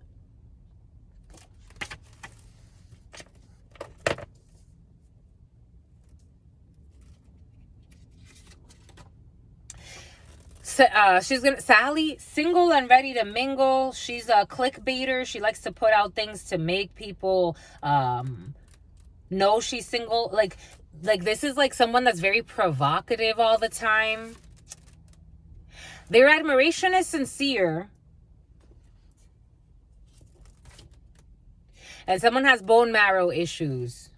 Sally, single and ready to mingle. She's a clickbaiter. She likes to put out things to make people know she's single. Like this is like someone that's very provocative all the time. Their admiration is sincere. And someone has bone marrow issues.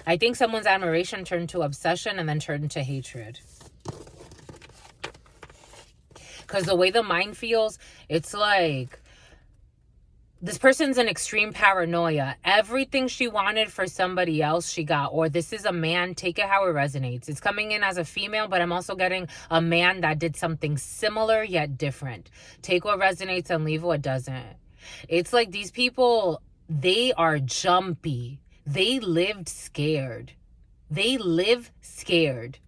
I think someone's admiration turned to obsession and then turned to hatred. Because the way the mind feels, it's like this person's in extreme paranoia. Everything she wanted for somebody else, she got. Or this is a man. Take it how it resonates. It's coming in as a female, but I'm also getting a man that did something similar yet different. Take what resonates and leave what doesn't. It's like these people, they are jumpy. They lived scared. They live scared.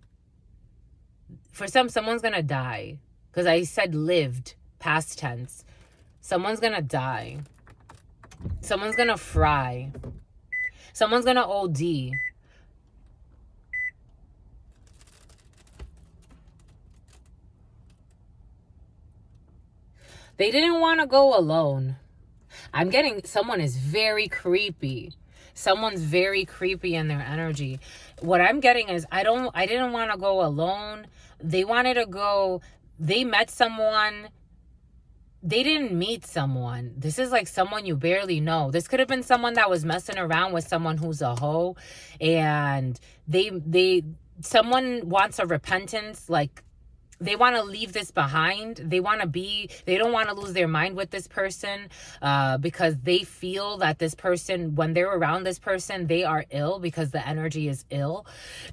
For someone's going to die. Because I said lived, past tense. Someone's going to die. Someone's going to fry. Someone's going to OD. They didn't want to go alone. I'm getting someone is very creepy. Someone's very creepy in their energy. What I'm getting is I didn't want to go alone. They wanted to go. They met someone. They didn't meet someone. This is like someone you barely know. This could have been someone that was messing around with someone who's a hoe, and someone wants a repentance, like they want to leave this behind. They don't want to lose their mind with this person because they feel that this person, when they're around this person, they are ill because the energy is ill.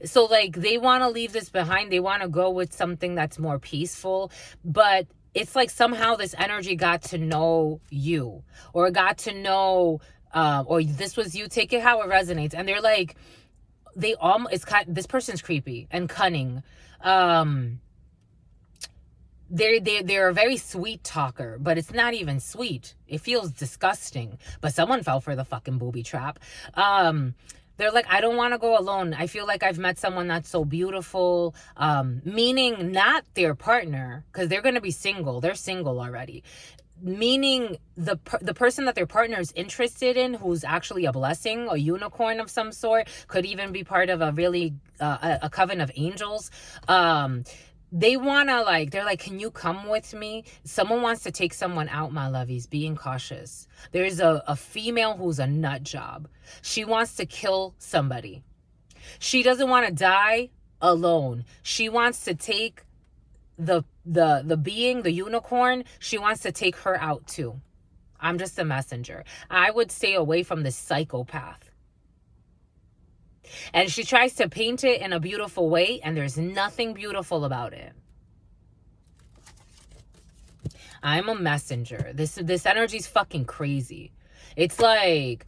So like they want to leave this behind. They want to go with something that's more peaceful. But it's like somehow this energy got to know you or got to know or this was you. Take it how it resonates. And they're like, this person's creepy and cunning. They're a very sweet talker, but it's not even sweet. It feels disgusting. But someone fell for the fucking booby trap. They're like, I don't want to go alone. I feel like I've met someone that's so beautiful. Meaning not their partner, because they're going to be single. They're single already. Meaning the person that their partner is interested in, who's actually a blessing, a unicorn of some sort, could even be part of a really a coven of angels. They want to they're like, can you come with me? Someone wants to take someone out, my lovies. Being cautious. There's a female who's a nut job. She wants to kill somebody. She doesn't want to die alone. She wants to take the being, the unicorn. She wants to take her out too. I'm just a messenger. I would stay away from this psychopath. And she tries to paint it in a beautiful way, and there's nothing beautiful about it. I'm a messenger. This energy's fucking crazy. It's like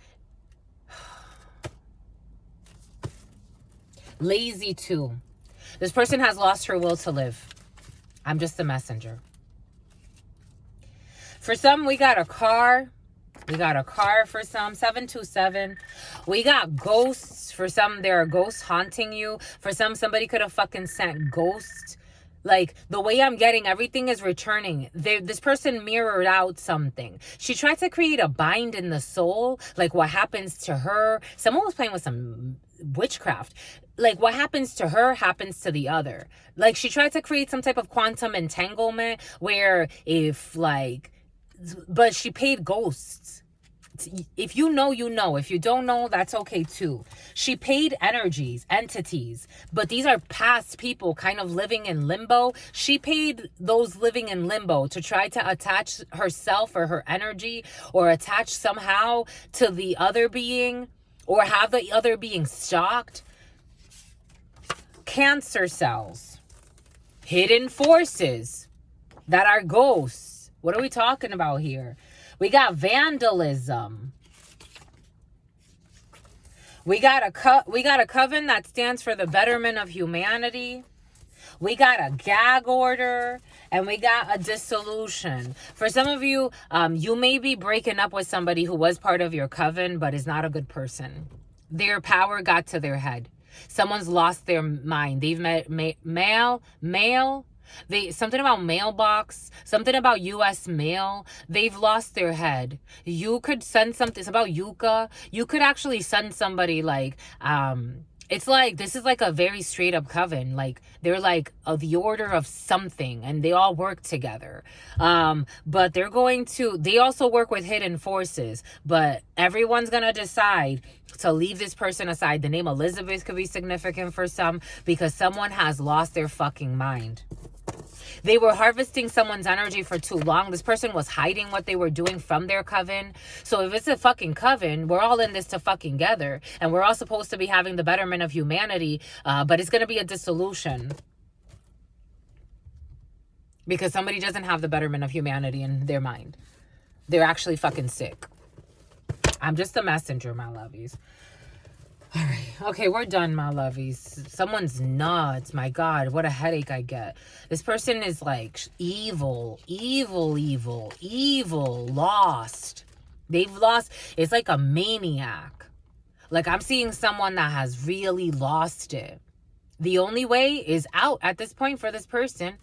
lazy too. This person has lost her will to live. I'm just a messenger. For some, we got a car. We got a car for some, 727. We got ghosts. For some, there are ghosts haunting you. For some, somebody could have fucking sent ghosts. Like, the way I'm getting, everything is returning. This person mirrored out something. She tried to create a bind in the soul. Like, what happens to her. Someone was playing with some witchcraft. Like, what happens to her happens to the other. Like, she tried to create some type of quantum entanglement where if, like, but she paid ghosts. If you know, you know. If you don't know, that's okay too. She paid entities, but these are past people kind of living in limbo. She paid those living in limbo to try to attach herself or her energy or attach somehow to the other being or have the other being stalked. Cancer cells, hidden forces that are ghosts. What are we talking about here? We got vandalism. We got a coven that stands for the betterment of humanity. We got a gag order, and we got a dissolution. For some of you, you may be breaking up with somebody who was part of your coven, but is not a good person. Their power got to their head. Someone's lost their mind. They've met mail. Something about mailbox, something about U.S. mail. They've lost their head. You could send something. It's about yucca. You could actually send somebody like, it's like, this is like a very straight up coven. Like they're like the order of something and they all work together. But they also work with hidden forces, but everyone's going to decide to leave this person aside. The name Elizabeth could be significant for some because someone has lost their fucking mind. They were harvesting someone's energy for too long. This person was hiding what they were doing from their coven. So if it's a fucking coven, we're all in this to fucking together. And we're all supposed to be having the betterment of humanity. But it's going to be a dissolution. Because somebody doesn't have the betterment of humanity in their mind. They're actually fucking sick. I'm just a messenger, my lovies. All right. Okay, we're done, my lovies. Someone's nuts. My God, what a headache I get. This person is like evil, lost. They've lost. It's like a maniac. Like I'm seeing someone that has really lost it. The only way is out at this point for this person.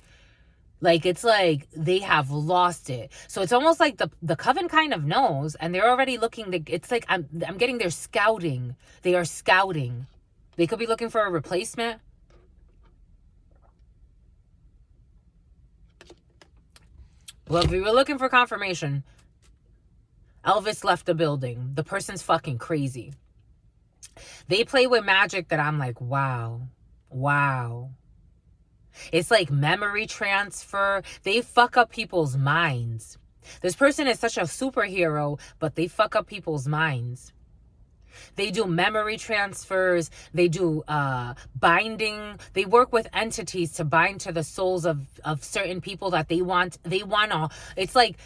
Like, it's like they have lost it. So it's almost like the coven kind of knows, and they're already looking. It's like I'm getting their scouting. They are scouting. They could be looking for a replacement. Well, if we were looking for confirmation, Elvis left the building. The person's fucking crazy. They play with magic that I'm like, wow. It's like memory transfer. They fuck up people's minds. This person is such a superhero, but they fuck up people's minds. They do memory transfers. They do binding. They work with entities to bind to the souls of certain people that they want. It's like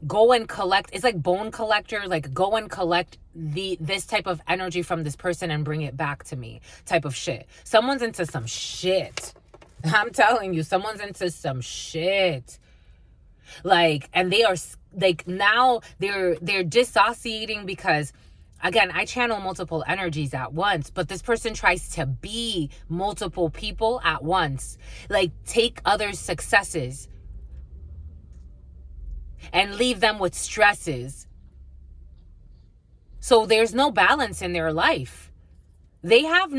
go and collect. It's like bone collector. Like go and collect this type of energy from this person and bring it back to me type of shit. Someone's into some shit. I'm telling you, someone's into some shit. Like, and they are like, now they're dissociating because, again, I channel multiple energies at once, but this person tries to be multiple people at once. Like, take others' successes and leave them with stresses. So there's no balance in their life. They have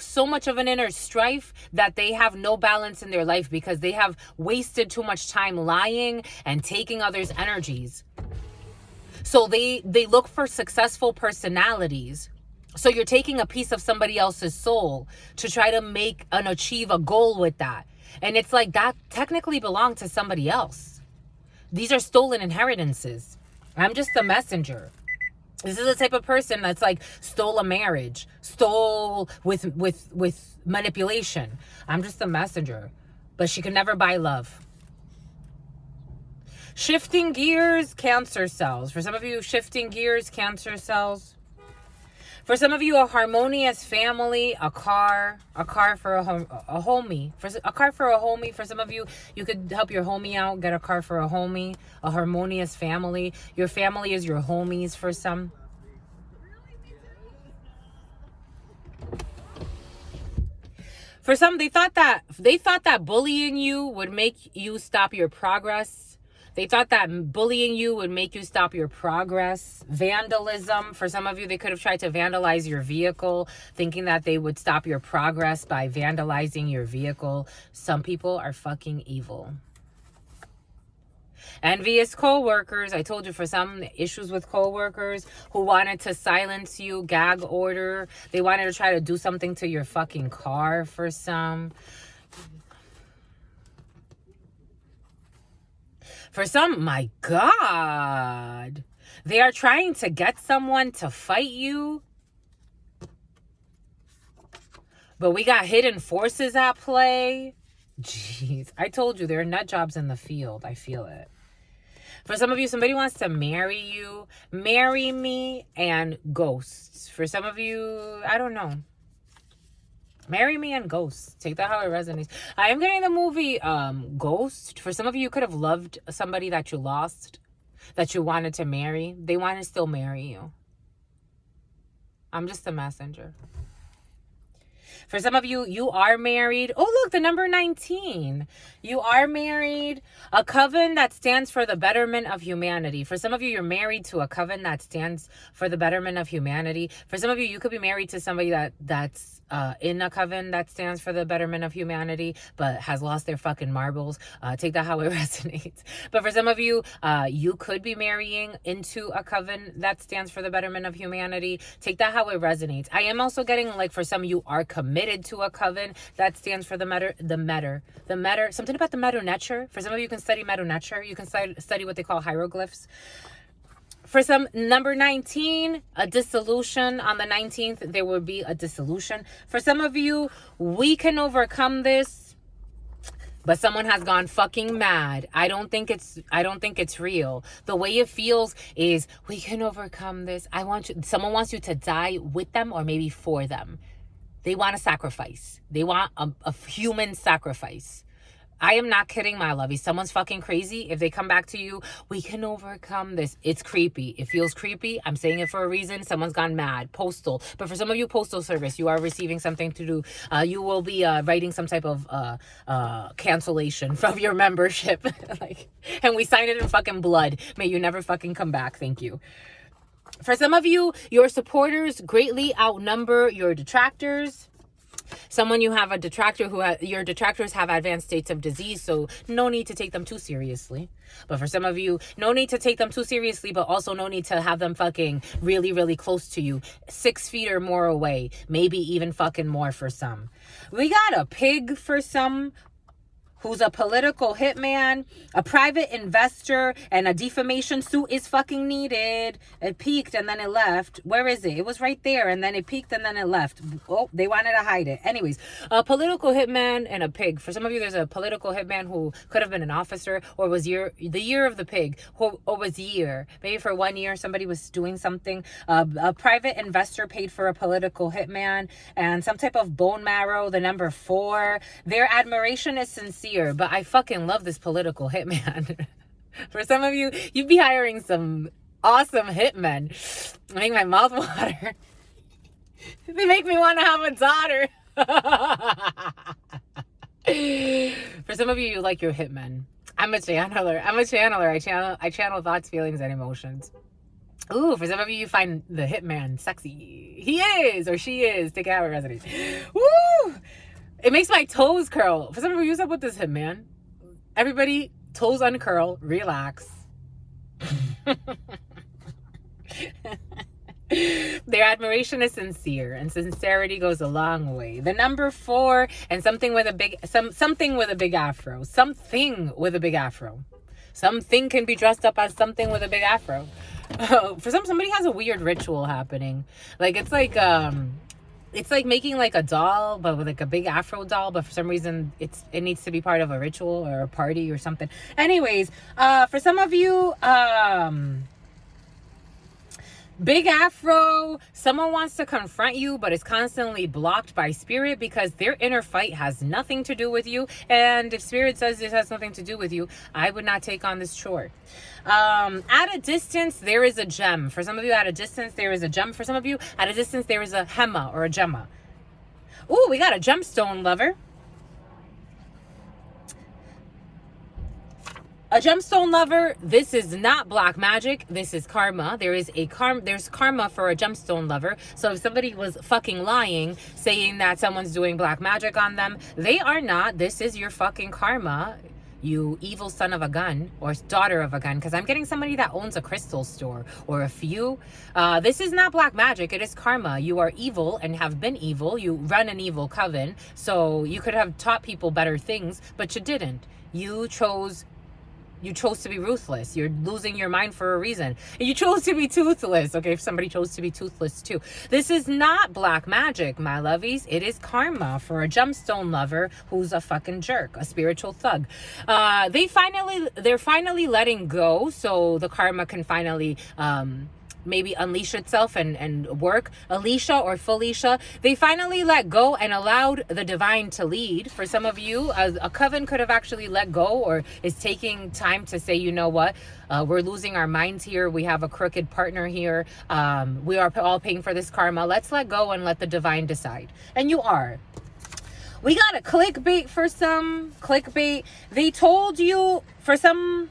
so much of an inner strife that they have no balance in their life because they have wasted too much time lying and taking others' energies. So they look for successful personalities. So you're taking a piece of somebody else's soul to try to make and achieve a goal with that. And it's like that technically belonged to somebody else. These are stolen inheritances. I'm just a messenger. This is the type of person that's like stole a marriage, stole with manipulation. I'm just a messenger, but she could never buy love. Shifting gears, Cancer cells. For some of you, shifting gears, Cancer cells. For some of you, a harmonious family, a car for a homie. A car for a homie. For some of you, you could help your homie out, get a car for a homie, a harmonious family. Your family is your homies for some. For some, they thought that bullying you would make you stop your progress. They thought that bullying you would make you stop your progress. Vandalism. For some of you, they could have tried to vandalize your vehicle, thinking that they would stop your progress by vandalizing your vehicle. Some people are fucking evil. Envious co-workers. I told you, for some, issues with co-workers who wanted to silence you, gag order. They wanted to try to do something to your fucking car for some. For some, my God, they are trying to get someone to fight you. But we got hidden forces at play. Jeez, I told you, there are nut jobs in the field. I feel it. For some of you, somebody wants to marry you. Marry me and ghosts. For some of you, I don't know. Marry me and ghosts. Take that how it resonates. I am getting the movie Ghost. For some of you, you could have loved somebody that you lost, that you wanted to marry. They want to still marry you. I'm just a messenger. For some of you, you are married. Oh, look, the number 19. You are married. A coven that stands for the betterment of humanity. For some of you, you're married to a coven that stands for the betterment of humanity. For some of you, you could be married to somebody that's in a coven that stands for the betterment of humanity, but has lost their fucking marbles. Take that how it resonates. But for some of you, you could be marrying into a coven that stands for the betterment of humanity. Take that how it resonates. I am also getting, like, for some, you are committed to a coven that stands for the metter, something about the Medu Neter. For some of you, you can study Medu Neter. You can study what they call hieroglyphs. For some, number 19, a dissolution. On the 19th, there will be a dissolution. For some of you, we can overcome this, but someone has gone fucking mad. I don't think it's real. The way it feels is, we can overcome this. Someone wants you to die with them or maybe for them. They want a sacrifice. They want a human sacrifice. I am not kidding, my lovey. Someone's fucking crazy. If they come back to you, we can overcome this. It's creepy. It feels creepy. I'm saying it for a reason. Someone's gone mad. Postal. But for some of you, postal service, you are receiving something to do. You will be writing some type of cancellation from your membership. And we sign it in fucking blood. May you never fucking come back. Thank you. For some of you, your supporters greatly outnumber your detractors. Someone you have a detractor your detractors have advanced states of disease, so no need to take them too seriously. But for some of you, no need to take them too seriously, but also no need to have them fucking really, really close to you. 6 feet or more away, maybe even fucking more for some. We got a pig for some, who's a political hitman, a private investor, and a defamation suit is fucking needed. It peaked and then it left. Where is it? It was right there and then it peaked and then it left. Oh, they wanted to hide it. Anyways, a political hitman and a pig. For some of you, there's a political hitman who could have been an officer, or was the year of the pig, or was year. Maybe for 1 year, somebody was doing something. A private investor paid for a political hitman, and some type of bone marrow, the number 4. Their admiration is sincere. But I fucking love this political hitman. For some of you, you'd be hiring some awesome hitmen. Make my mouth water. They make me want to have a daughter. For some of you, you like your hitmen. I'm a channeler. I channel thoughts, feelings, and emotions. Ooh, for some of you, you find the hitman sexy. He is, or she is. Take it how it resonates. Woo! It makes my toes curl. For some of you, what's up with this hitman? Everybody, toes uncurl, relax. Their admiration is sincere, and sincerity goes a long way. The number 4, and something with a big afro. Something with a big afro. Something can be dressed up as something with a big afro. For somebody has a weird ritual happening. It's like making like a doll, but with like a big afro doll, but for some reason it needs to be part of a ritual or a party or something. Anyways, for some of you, big afro, someone wants to confront you, but is constantly blocked by spirit because their inner fight has nothing to do with you. And if spirit says this has nothing to do with you, I would not take on this chore. At a distance, there is a gem. For some of you, at a distance, there is a gem. For some of you, at a distance, there is a hema or a gemma. Ooh, we got a gemstone lover. A gemstone lover, this is not black magic. This is karma. There's karma for a gemstone lover. So if somebody was fucking lying, saying that someone's doing black magic on them, they are not. This is your fucking karma. you evil son of a gun or daughter of a gun, because I'm getting somebody that owns a crystal store or a few. This is not black magic. It is karma. You are evil and have been evil. You run an evil coven. So you could have taught people better things, but you didn't. You chose to be ruthless. You're losing your mind for a reason. And you chose to be toothless. Okay, if somebody chose to be toothless too. This is not black magic, my lovies. It is karma for a gemstone lover who's a fucking jerk, a spiritual thug. They're finally letting go, so the karma can finally maybe unleash itself and work. Alicia or Felicia, they finally let go and allowed the divine to lead. For some of you, a coven could have actually let go or is taking time to say, you know what, we're losing our minds here. We have a crooked partner here. We are all paying for this karma. Let's let go and let the divine decide. And you are. We got a clickbait for some. Clickbait. They told you for some.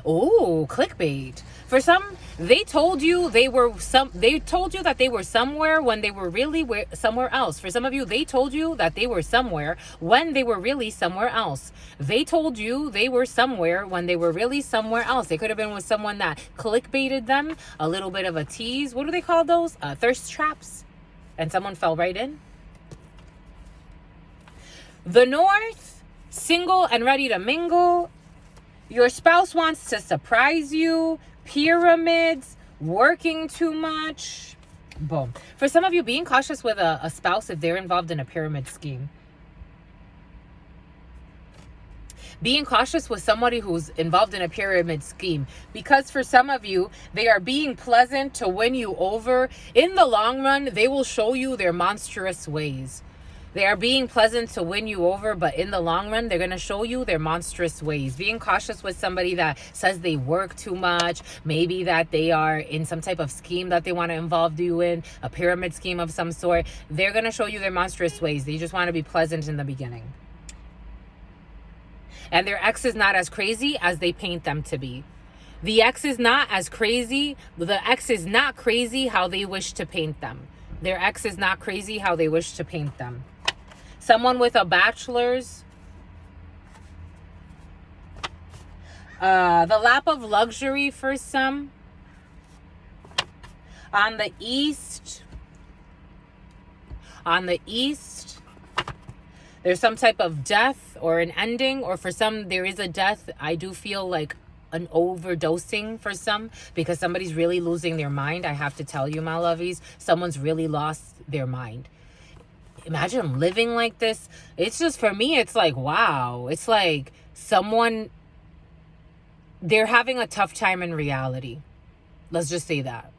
Oh, clickbait. For some, they told you that they were somewhere when they were really somewhere else. For some of you, they told you that they were somewhere when they were really somewhere else. They told you they were somewhere when they were really somewhere else. They could have been with someone that clickbaited them, a little bit of a tease. What do they call those? Thirst traps. And someone fell right in. The North, single and ready to mingle. Your spouse wants to surprise you. Pyramids, working too much. Boom. For some of you, being cautious with a spouse if they're involved in a pyramid scheme. Being cautious with somebody who's involved in a pyramid scheme. Because for some of you, they are being pleasant to win you over. In the long run, they will show you their monstrous ways. They are being pleasant to win you over, but in the long run, they're going to show you their monstrous ways. Being cautious with somebody that says they work too much, maybe that they are in some type of scheme that they want to involve you in, a pyramid scheme of some sort. They're going to show you their monstrous ways. They just want to be pleasant in the beginning. And their ex is not as crazy as they paint them to be. The ex is not as crazy. The ex is not crazy how they wish to paint them. Their ex is not crazy how they wish to paint them. Someone with a bachelor's. The lap of luxury for some. On the east. There's some type of death or an ending. Or for some, there is a death. I do feel like an overdosing for some. Because somebody's really losing their mind. I have to tell you, my lovies. Someone's really lost their mind. Imagine living like this. It's just, for me, it's like, wow. It's like they're having a tough time in reality. Let's just say that.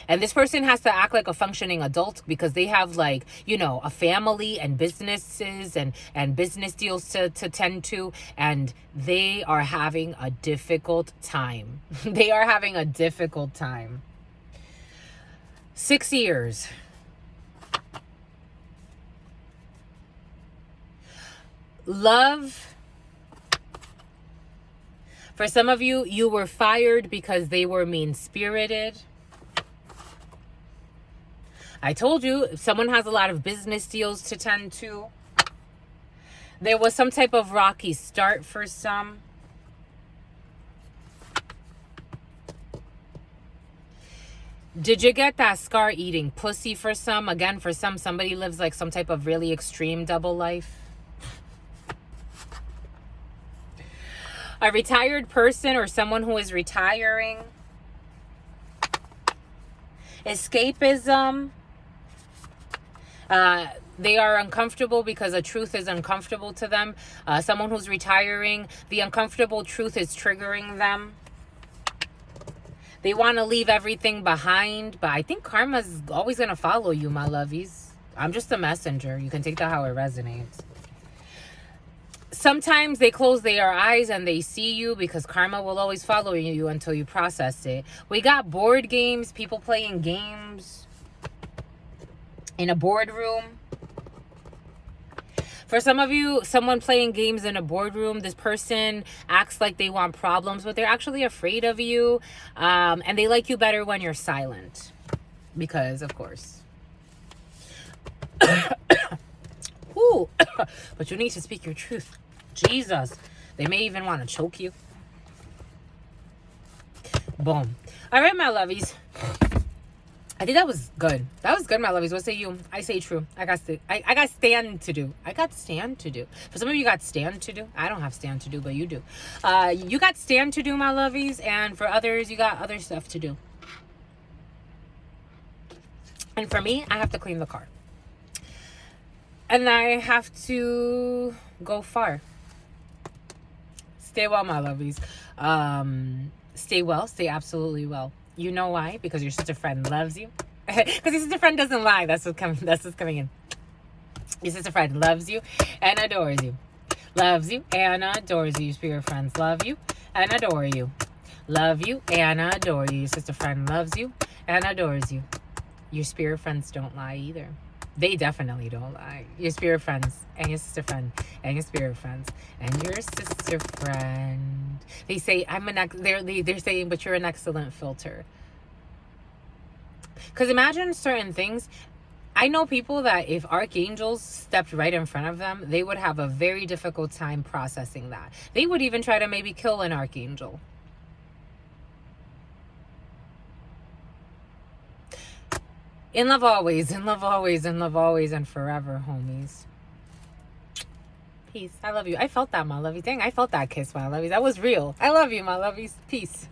And this person has to act like a functioning adult because they have, like, you know, a family and businesses and business deals to tend to. And they are having a difficult time. They are having a difficult time. 6 years. Love. For some of you, you were fired because they were mean-spirited. I told you, someone has a lot of business deals to tend to. There was some type of rocky start for some. Did you get that scar eating pussy for some? Again, for some, somebody lives like some type of really extreme double life. A retired person or someone who is retiring. Escapism. They are uncomfortable because the truth is uncomfortable to them. Someone who's retiring, the uncomfortable truth is triggering them. They want to leave everything behind, but I think karma's always going to follow you, my lovies. I'm just a messenger. You can take that how it resonates. Sometimes they close their eyes and they see you because karma will always follow you until you process it. We got board games, people playing games in a boardroom. For some of you, someone playing games in a boardroom, this person acts like they want problems, but they're actually afraid of you. And they like you better when you're silent. Because, of course. Ooh. But you need to speak your truth. Jesus. They may even want to choke you. Boom. All right, my lovies. I think that was good. That was good, my lovies. What say you? I say true. I got stand to do. I got stand to do. For some of you got stand to do. I don't have stand to do, but you do. You got stand to do, my lovies. And for others, you got other stuff to do. And for me, I have to clean the car. And I have to go far. Stay well, my lovies. Stay well. Stay absolutely well. You know why? Because your sister friend loves you. Because your sister friend doesn't lie. That's what's coming in. Your sister friend loves you and adores you. Loves you and adores you. Your spirit friends love you and adore you. Love you and adore you. Your sister friend loves you and adores you. Your spirit friends don't lie either. They definitely don't lie. Your spirit friends and your sister friend and your spirit friends and your sister friend. They say they're saying, but you're an excellent filter. Because imagine certain things. I know people that if archangels stepped right in front of them, they would have a very difficult time processing that. They would even try to maybe kill an archangel. In love always, in love always, in love always, and forever, homies. Peace. I love you. I felt that, my lovey. Dang, I felt that kiss, my lovies. That was real. I love you, my lovies. Peace.